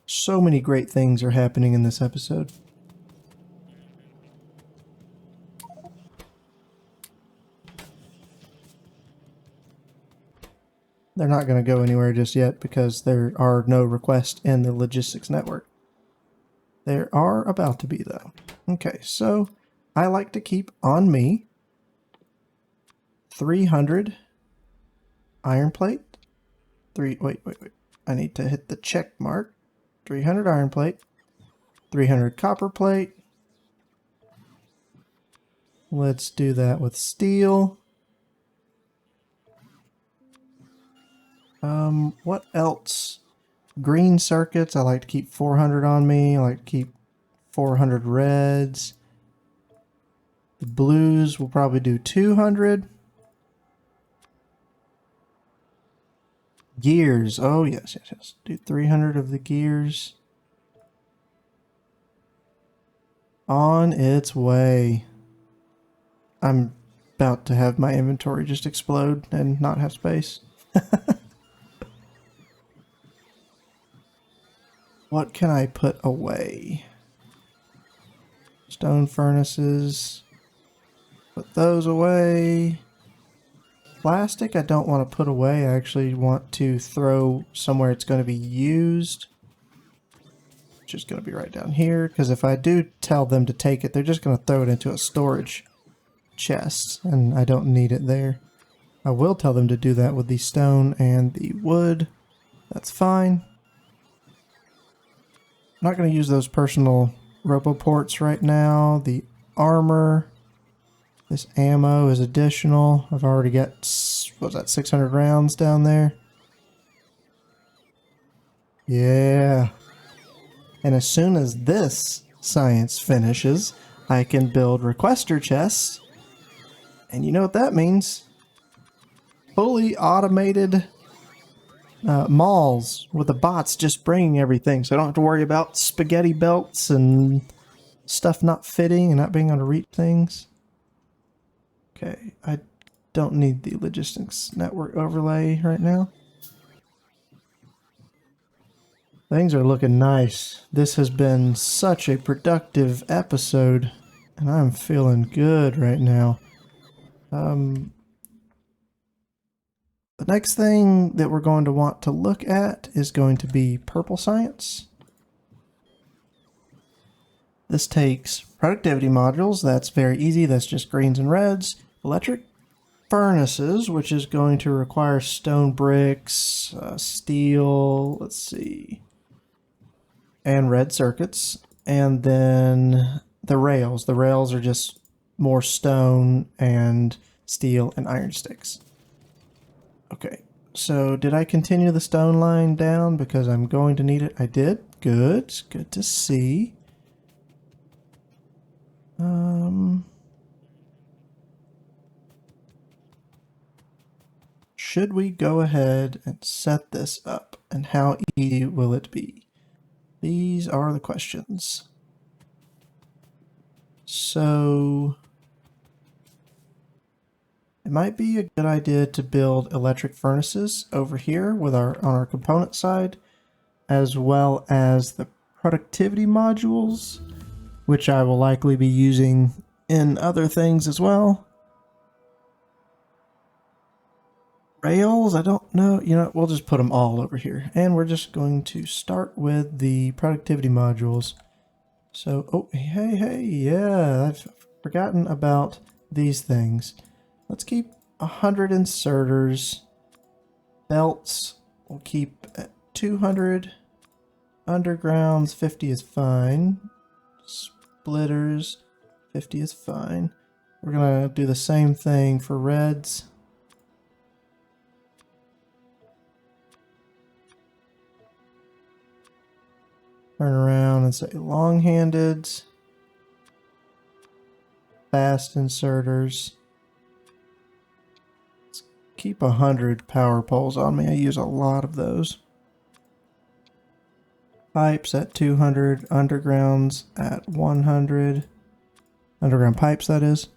So many great things are happening in this episode. They're not going to go anywhere just yet because there are no requests in the logistics network. There are about to be, though. Okay, so I like to keep on me 300 iron plate. Wait. I need to hit the check mark. 300 iron plate. 300 copper plate. Let's do that with steel. What else? Green circuits, I like to keep 400 on me. I like to keep 400 reds. The blues will probably do 200. Gears, oh yes. Do 300 of the gears. On its way. I'm about to have my inventory just explode and not have space. What can I put away? Stone furnaces. Put those away. Plastic I don't want to put away. I actually want to throw somewhere it's going to be used. Which is going to be right down here. Because if I do tell them to take it, they're just going to throw it into a storage chest. And I don't need it there. I will tell them to do that with the stone and the wood. That's fine. I'm not going to use those personal roboports right now. The armor, this ammo is additional. I've already got, what's that, 600 rounds down there? Yeah. And as soon as this science finishes, I can build requester chests. And you know what that means? Fully automated malls with the bots just bringing everything, so I don't have to worry about spaghetti belts and stuff not fitting and not being able to reach things. Okay, I don't need the logistics network overlay right now. Things are looking nice. This has been such a productive episode, and I'm feeling good right now. The next thing that we're going to want to look at is going to be purple science. This takes productivity modules. That's very easy. That's just greens and reds. Electric furnaces, which is going to require stone bricks, steel, let's see, and red circuits. And then the rails. The rails are just more stone and steel and iron sticks. Okay, so did I continue the stone line down because I'm going to need it? I did. Good. Good to see. Should we go ahead and set this up? And how easy will it be? These are the questions. So it might be a good idea to build electric furnaces over here with on our component side, as well as the productivity modules, which I will likely be using in other things as well. Rails, I don't know. You know, we'll just put them all over here. And we're just going to start with the productivity modules. So, oh, hey, yeah, I've forgotten about these things. Let's keep 100 inserters. Belts, we'll keep at 200. Undergrounds, 50 is fine. Splitters, 50 is fine. We're gonna do the same thing for reds. Turn around and say long-handed, fast inserters. Let's keep 100 power poles on me. I use a lot of those. Pipes at 200, undergrounds at 100. Underground pipes, that is.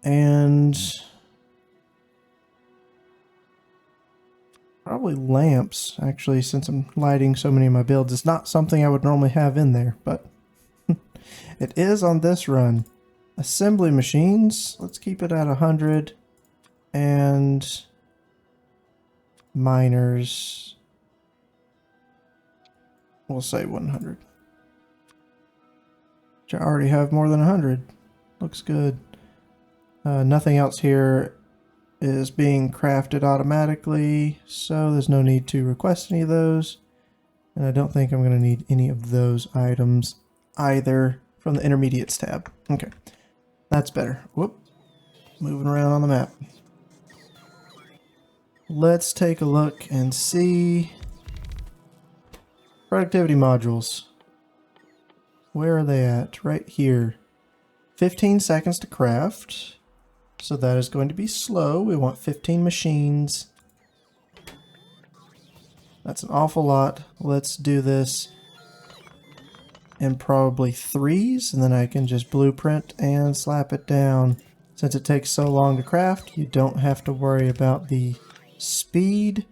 And probably lamps, actually, since I'm lighting so many of my builds. It's not something I would normally have in there, but it is on this run. Assembly machines, let's keep it at 100. And miners. We'll say 100. Which I already have more than 100. Looks good. Nothing else here is being crafted automatically, so there's no need to request any of those. And I don't think I'm going to need any of those items either from the intermediates tab. Okay, that's better. Whoop, moving around on the map. Let's take a look and see productivity modules. Where are they at? Right here. 15 seconds to craft. So that is going to be slow. We want 15 machines. That's an awful lot. Let's do this in probably 3s, and then I can just blueprint and slap it down. Since it takes so long to craft, you don't have to worry about the speed.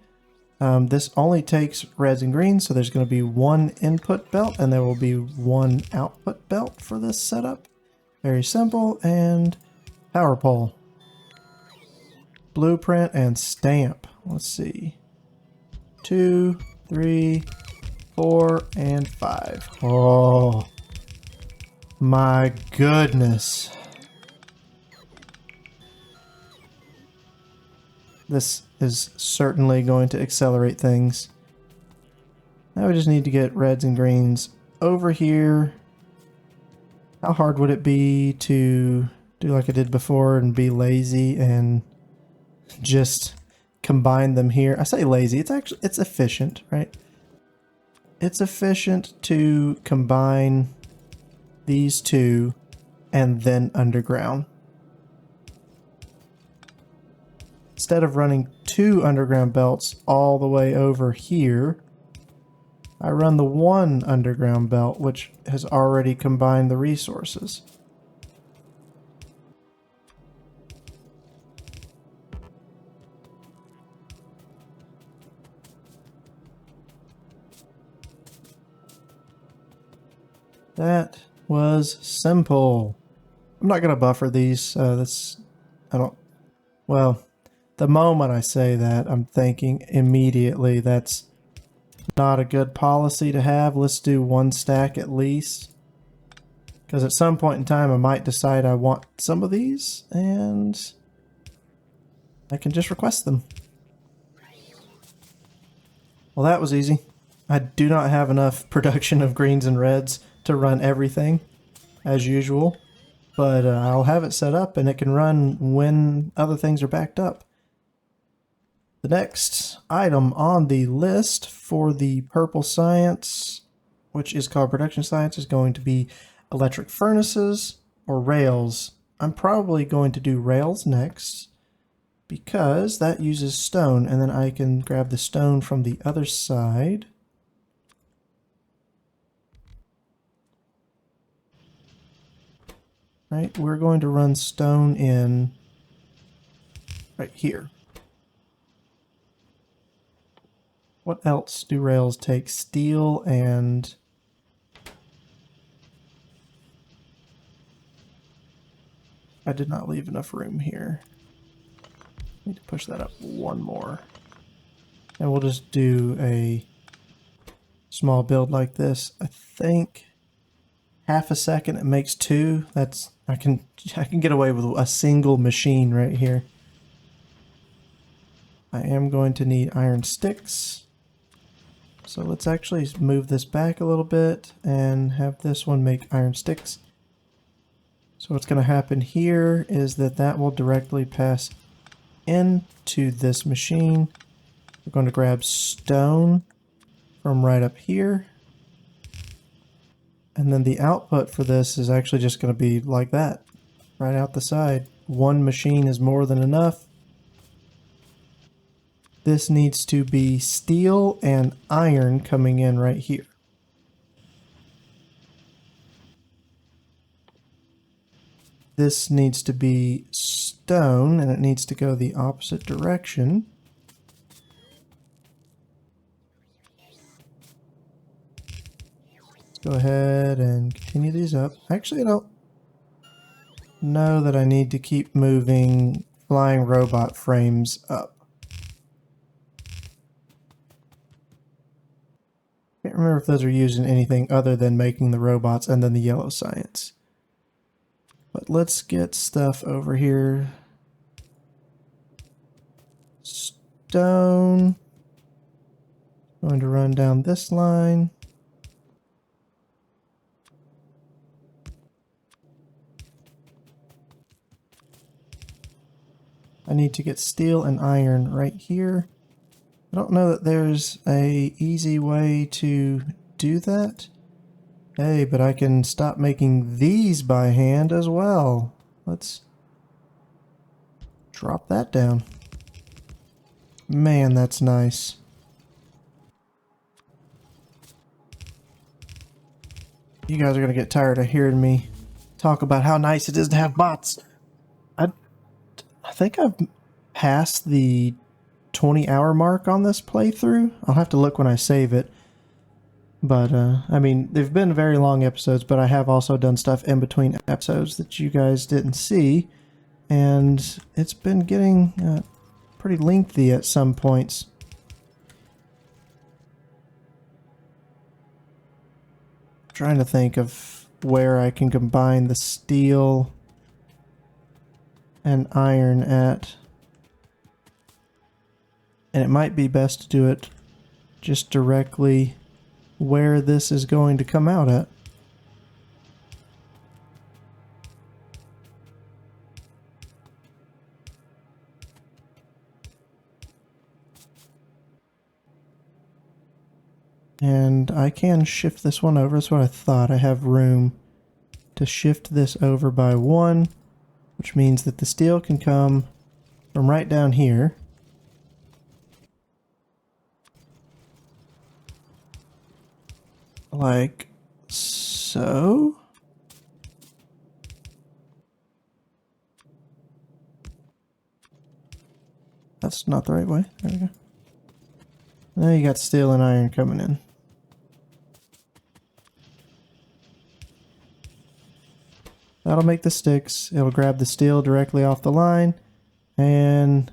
This only takes reds and greens, so there's going to be one input belt and there will be one output belt for this setup. Very simple. And power pole. Blueprint and stamp. Let's see. 2, 3, 4, and 5. Oh my goodness. This is certainly going to accelerate things. Now we just need to get reds and greens over here. How hard would it be to do like I did before and be lazy and just combine them here? I say lazy, it's efficient, right? It's efficient to combine these two and then underground. Instead of running 2 underground belts all the way over here, I run the 1 underground belt, which has already combined the resources. That was simple. I'm not going to buffer these. Well, the moment I say that, I'm thinking immediately that's not a good policy to have. Let's do 1 stack at least. Because at some point in time, I might decide I want some of these, and I can just request them. Well, that was easy. I do not have enough production of greens and reds to run everything, as usual. But I'll have it set up, and it can run when other things are backed up. The next item on the list for the purple science, which is called production science, is going to be electric furnaces or rails. I'm probably going to do rails next because that uses stone, and then I can grab the stone from the other side. Right, we're going to run stone in right here. What else do rails take? Steel and... I did not leave enough room here. Need to push that up 1 more. And we'll just do a small build like this. I think half a second it makes 2. That's I can get away with a single machine right here. I am going to need iron sticks. So let's actually move this back a little bit and have this one make iron sticks. So what's going to happen here is that will directly pass into this machine. We're going to grab stone from right up here. And then the output for this is actually just going to be like that, right out the side. 1 machine is more than enough. This needs to be steel and iron coming in right here. This needs to be stone, and it needs to go the opposite direction. Let's go ahead and continue these up. Actually, I don't know that I need to keep moving flying robot frames up. Can't remember if those are used in anything other than making the robots and then the yellow science. But let's get stuff over here. Stone. Going to run down this line. I need to get steel and iron right here. I don't know that there's a easy way to do that. Hey, but I can stop making these by hand as well. Let's drop that down. Man, that's nice. You guys are gonna get tired of hearing me talk about how nice it is to have bots. I think I've passed the 20-hour mark on this playthrough. I'll have to look when I save it. But, I mean, they've been very long episodes, but I have also done stuff in between episodes that you guys didn't see. And it's been getting pretty lengthy at some points. I'm trying to think of where I can combine the steel and iron at. And it might be best to do it just directly where this is going to come out at. And I can shift this one over. That's what I thought. I have room to shift this over by 1, which means that the steel can come from right down here. Like so. That's not the right way. There we go. Now you got steel and iron coming in. That'll make the sticks. It'll grab the steel directly off the line and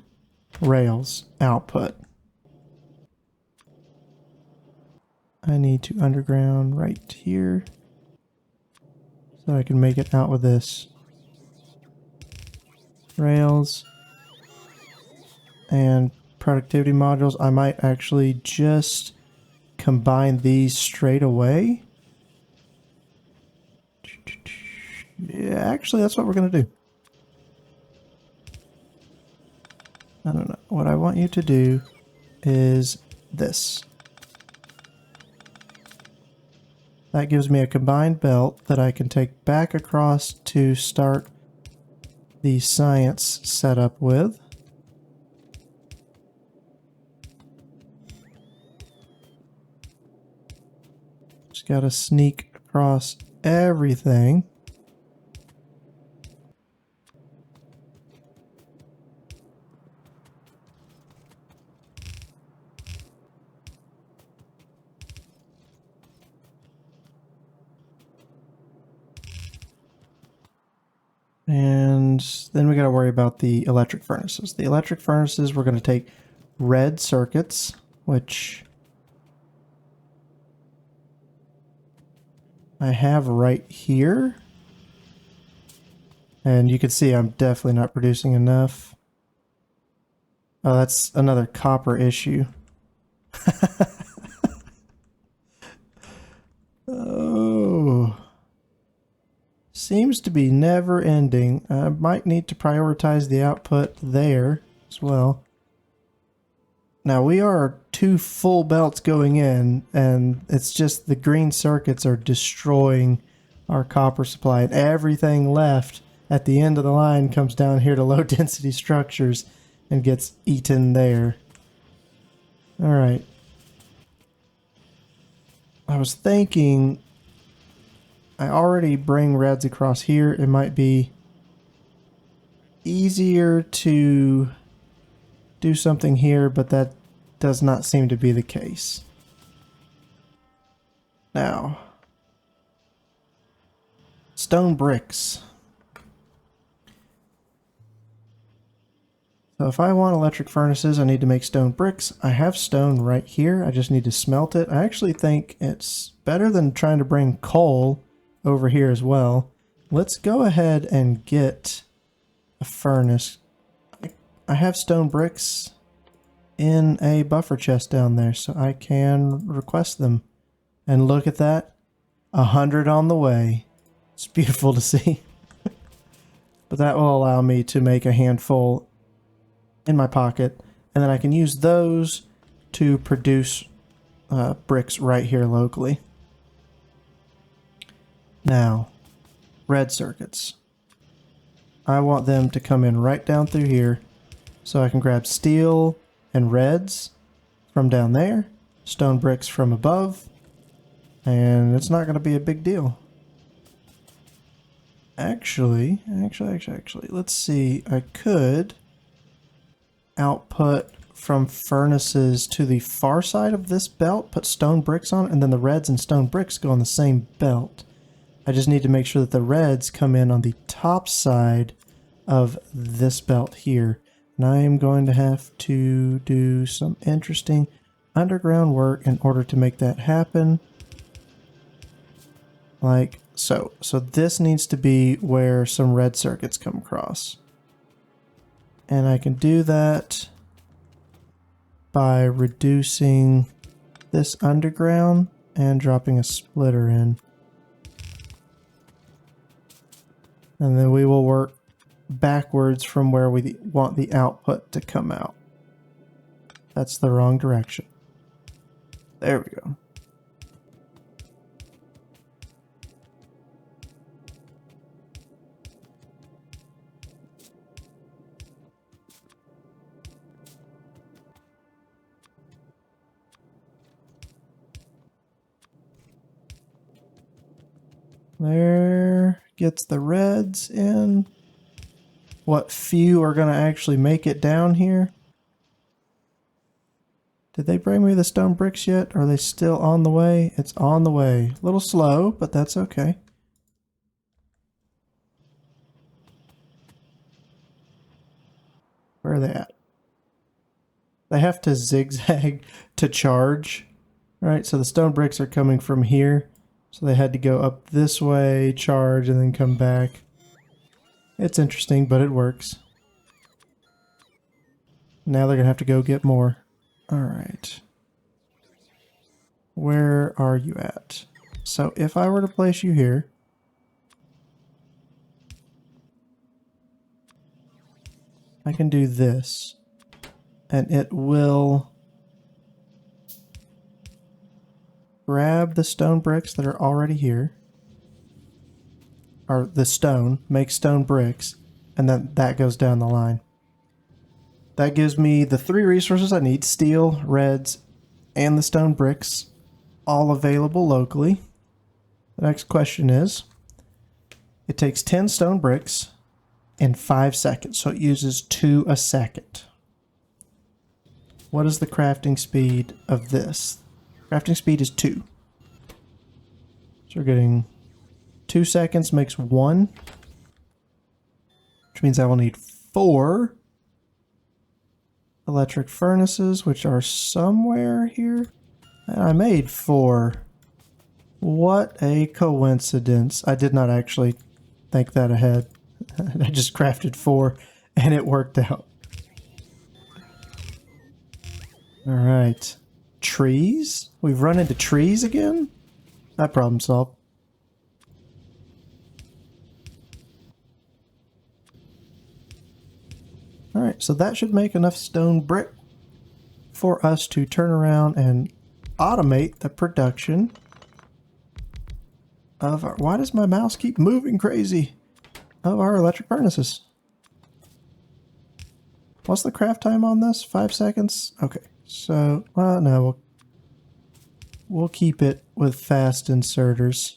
rails output. I need to underground right here so I can make it out with this. Rails and productivity modules. I might actually just combine these straight away. Yeah, actually that's what we're going to do. I don't know. What I want you to do is this. That gives me a combined belt that I can take back across to start the science setup with. Just gotta sneak across everything. And then we got to worry about the electric furnaces. The electric furnaces, we're going to take red circuits, which I have right here. And you can see I'm definitely not producing enough. Oh, that's another copper issue. Oh. Seems to be never ending. I might need to prioritize the output there as well. Now we are 2 full belts going in, and it's just the green circuits are destroying our copper supply, and everything left at the end of the line comes down here to low density structures and gets eaten there. Alright. I was thinking I already bring reds across here. It might be easier to do something here, but that does not seem to be the case. Now, stone bricks. So if I want electric furnaces, I need to make stone bricks. I have stone right here. I just need to smelt it. I actually think it's better than trying to bring coal over here as well. Let's go ahead and get a furnace. I have stone bricks in a buffer chest down there, so I can request them. And look at that, 100 on the way. It's beautiful to see. But that will allow me to make a handful in my pocket, and then I can use those to produce bricks right here locally. Now, red circuits. I want them to come in right down through here, so I can grab steel and reds from down there, stone bricks from above, and it's not going to be a big deal. Actually, let's see. I could output from furnaces to the far side of this belt, put stone bricks on it, and then the reds and stone bricks go on the same belt. I just need to make sure that the reds come in on the top side of this belt here. And I am going to have to do some interesting underground work in order to make that happen. Like so. So this needs to be where some red circuits come across. And I can do that by reducing this underground and dropping a splitter in. And then we will work backwards from where we want the output to come out. That's the wrong direction. There we go. There gets the reds in. What few are going to actually make it down here? Did they bring me the stone bricks yet? Are they still on the way? It's on the way. A little slow, but that's okay. Where are they at? They have to zigzag to charge. All right, so the stone bricks are coming from here. So they had to go up this way, charge, and then come back. It's interesting, but it works. Now they're going to have to go get more. All right. Where are you at? So if I were to place you here, I can do this, and it will grab the stone bricks that are already here, or the stone, make stone bricks, and then that goes down the line. That gives me the 3 resources I need: steel, reds, and the stone bricks, all available locally. The next question is, it takes 10 stone bricks in 5 seconds, so it uses 2 a second. What is the crafting speed of this? Crafting speed is 2. So we're getting 2 seconds makes 1, which means I will need 4 electric furnaces, which are somewhere here. And I made 4. What a coincidence. I did not actually think that ahead. I just crafted 4 and it worked out. All right. Trees? We've run into trees again? That problem solved. All right, so that should make enough stone brick for us to turn around and automate the production of our... Why does my mouse keep moving crazy? Of our electric furnaces. What's the craft time on this? 5 seconds? Okay, so, well, no, we'll keep it with fast inserters.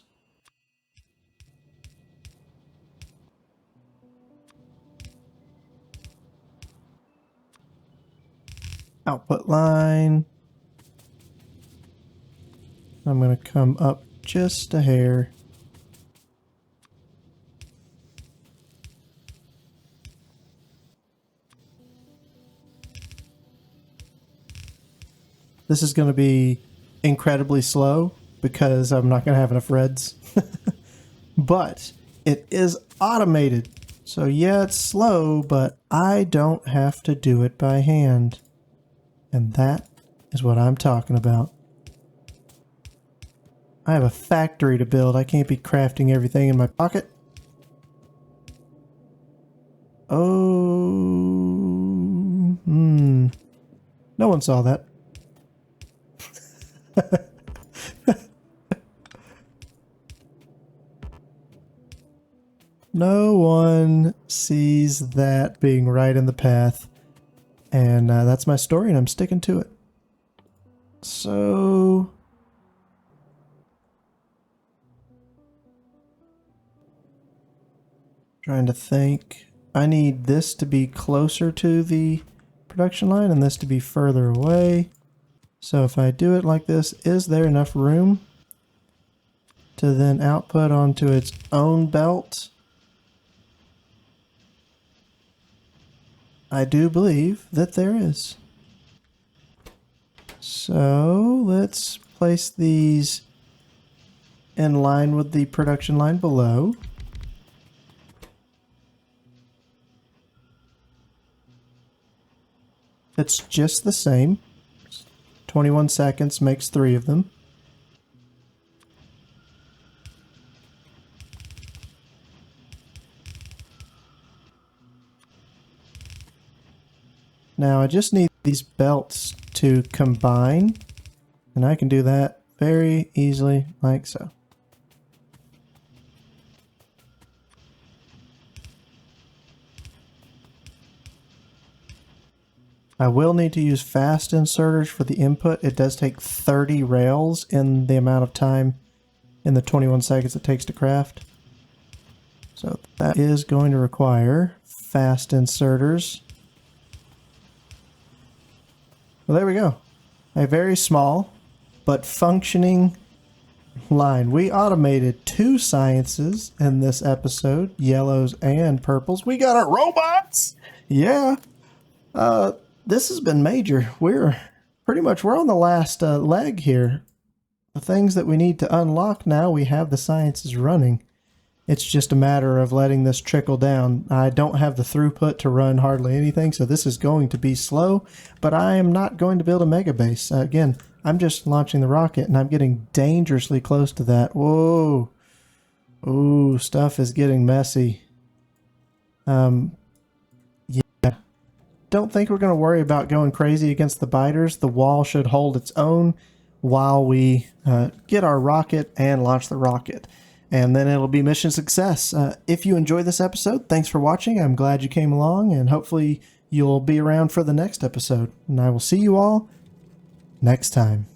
Output line. I'm going to come up just a hair. This is going to be incredibly slow because I'm not going to have enough reds. But it is automated. So yeah, it's slow, but I don't have to do it by hand. And that is what I'm talking about. I have a factory to build. I can't be crafting everything in my pocket. Oh, no one saw that. No one sees that being right in the path. And that's my story, and I'm sticking to it. So... trying to think. I need this to be closer to the production line and this to be further away. So if I do it like this, is there enough room to then output onto its own belt? I do believe that there is. So let's place these in line with the production line below. It's just the same. 21 seconds makes 3 of them. Now I just need these belts to combine, and I can do that very easily like so. I will need to use fast inserters for the input. It does take 30 rails in the amount of time in the 21 seconds it takes to craft. So that is going to require fast inserters. Well, there we go. A very small but functioning line. We automated 2 sciences in this episode, yellows and purples. We got our robots! Yeah. This has been major. We're on the last leg here. The things that we need to unlock now, we have the sciences running. It's just a matter of letting this trickle down. I don't have the throughput to run hardly anything, so this is going to be slow, but I am not going to build a mega base. Again, I'm just launching the rocket, and I'm getting dangerously close to that. Whoa. Ooh, stuff is getting messy. Yeah. Don't think we're going to worry about going crazy against the biters. The wall should hold its own while we get our rocket and launch the rocket. And then it'll be mission success. If you enjoyed this episode, thanks for watching. I'm glad you came along, and hopefully you'll be around for the next episode. And I will see you all next time.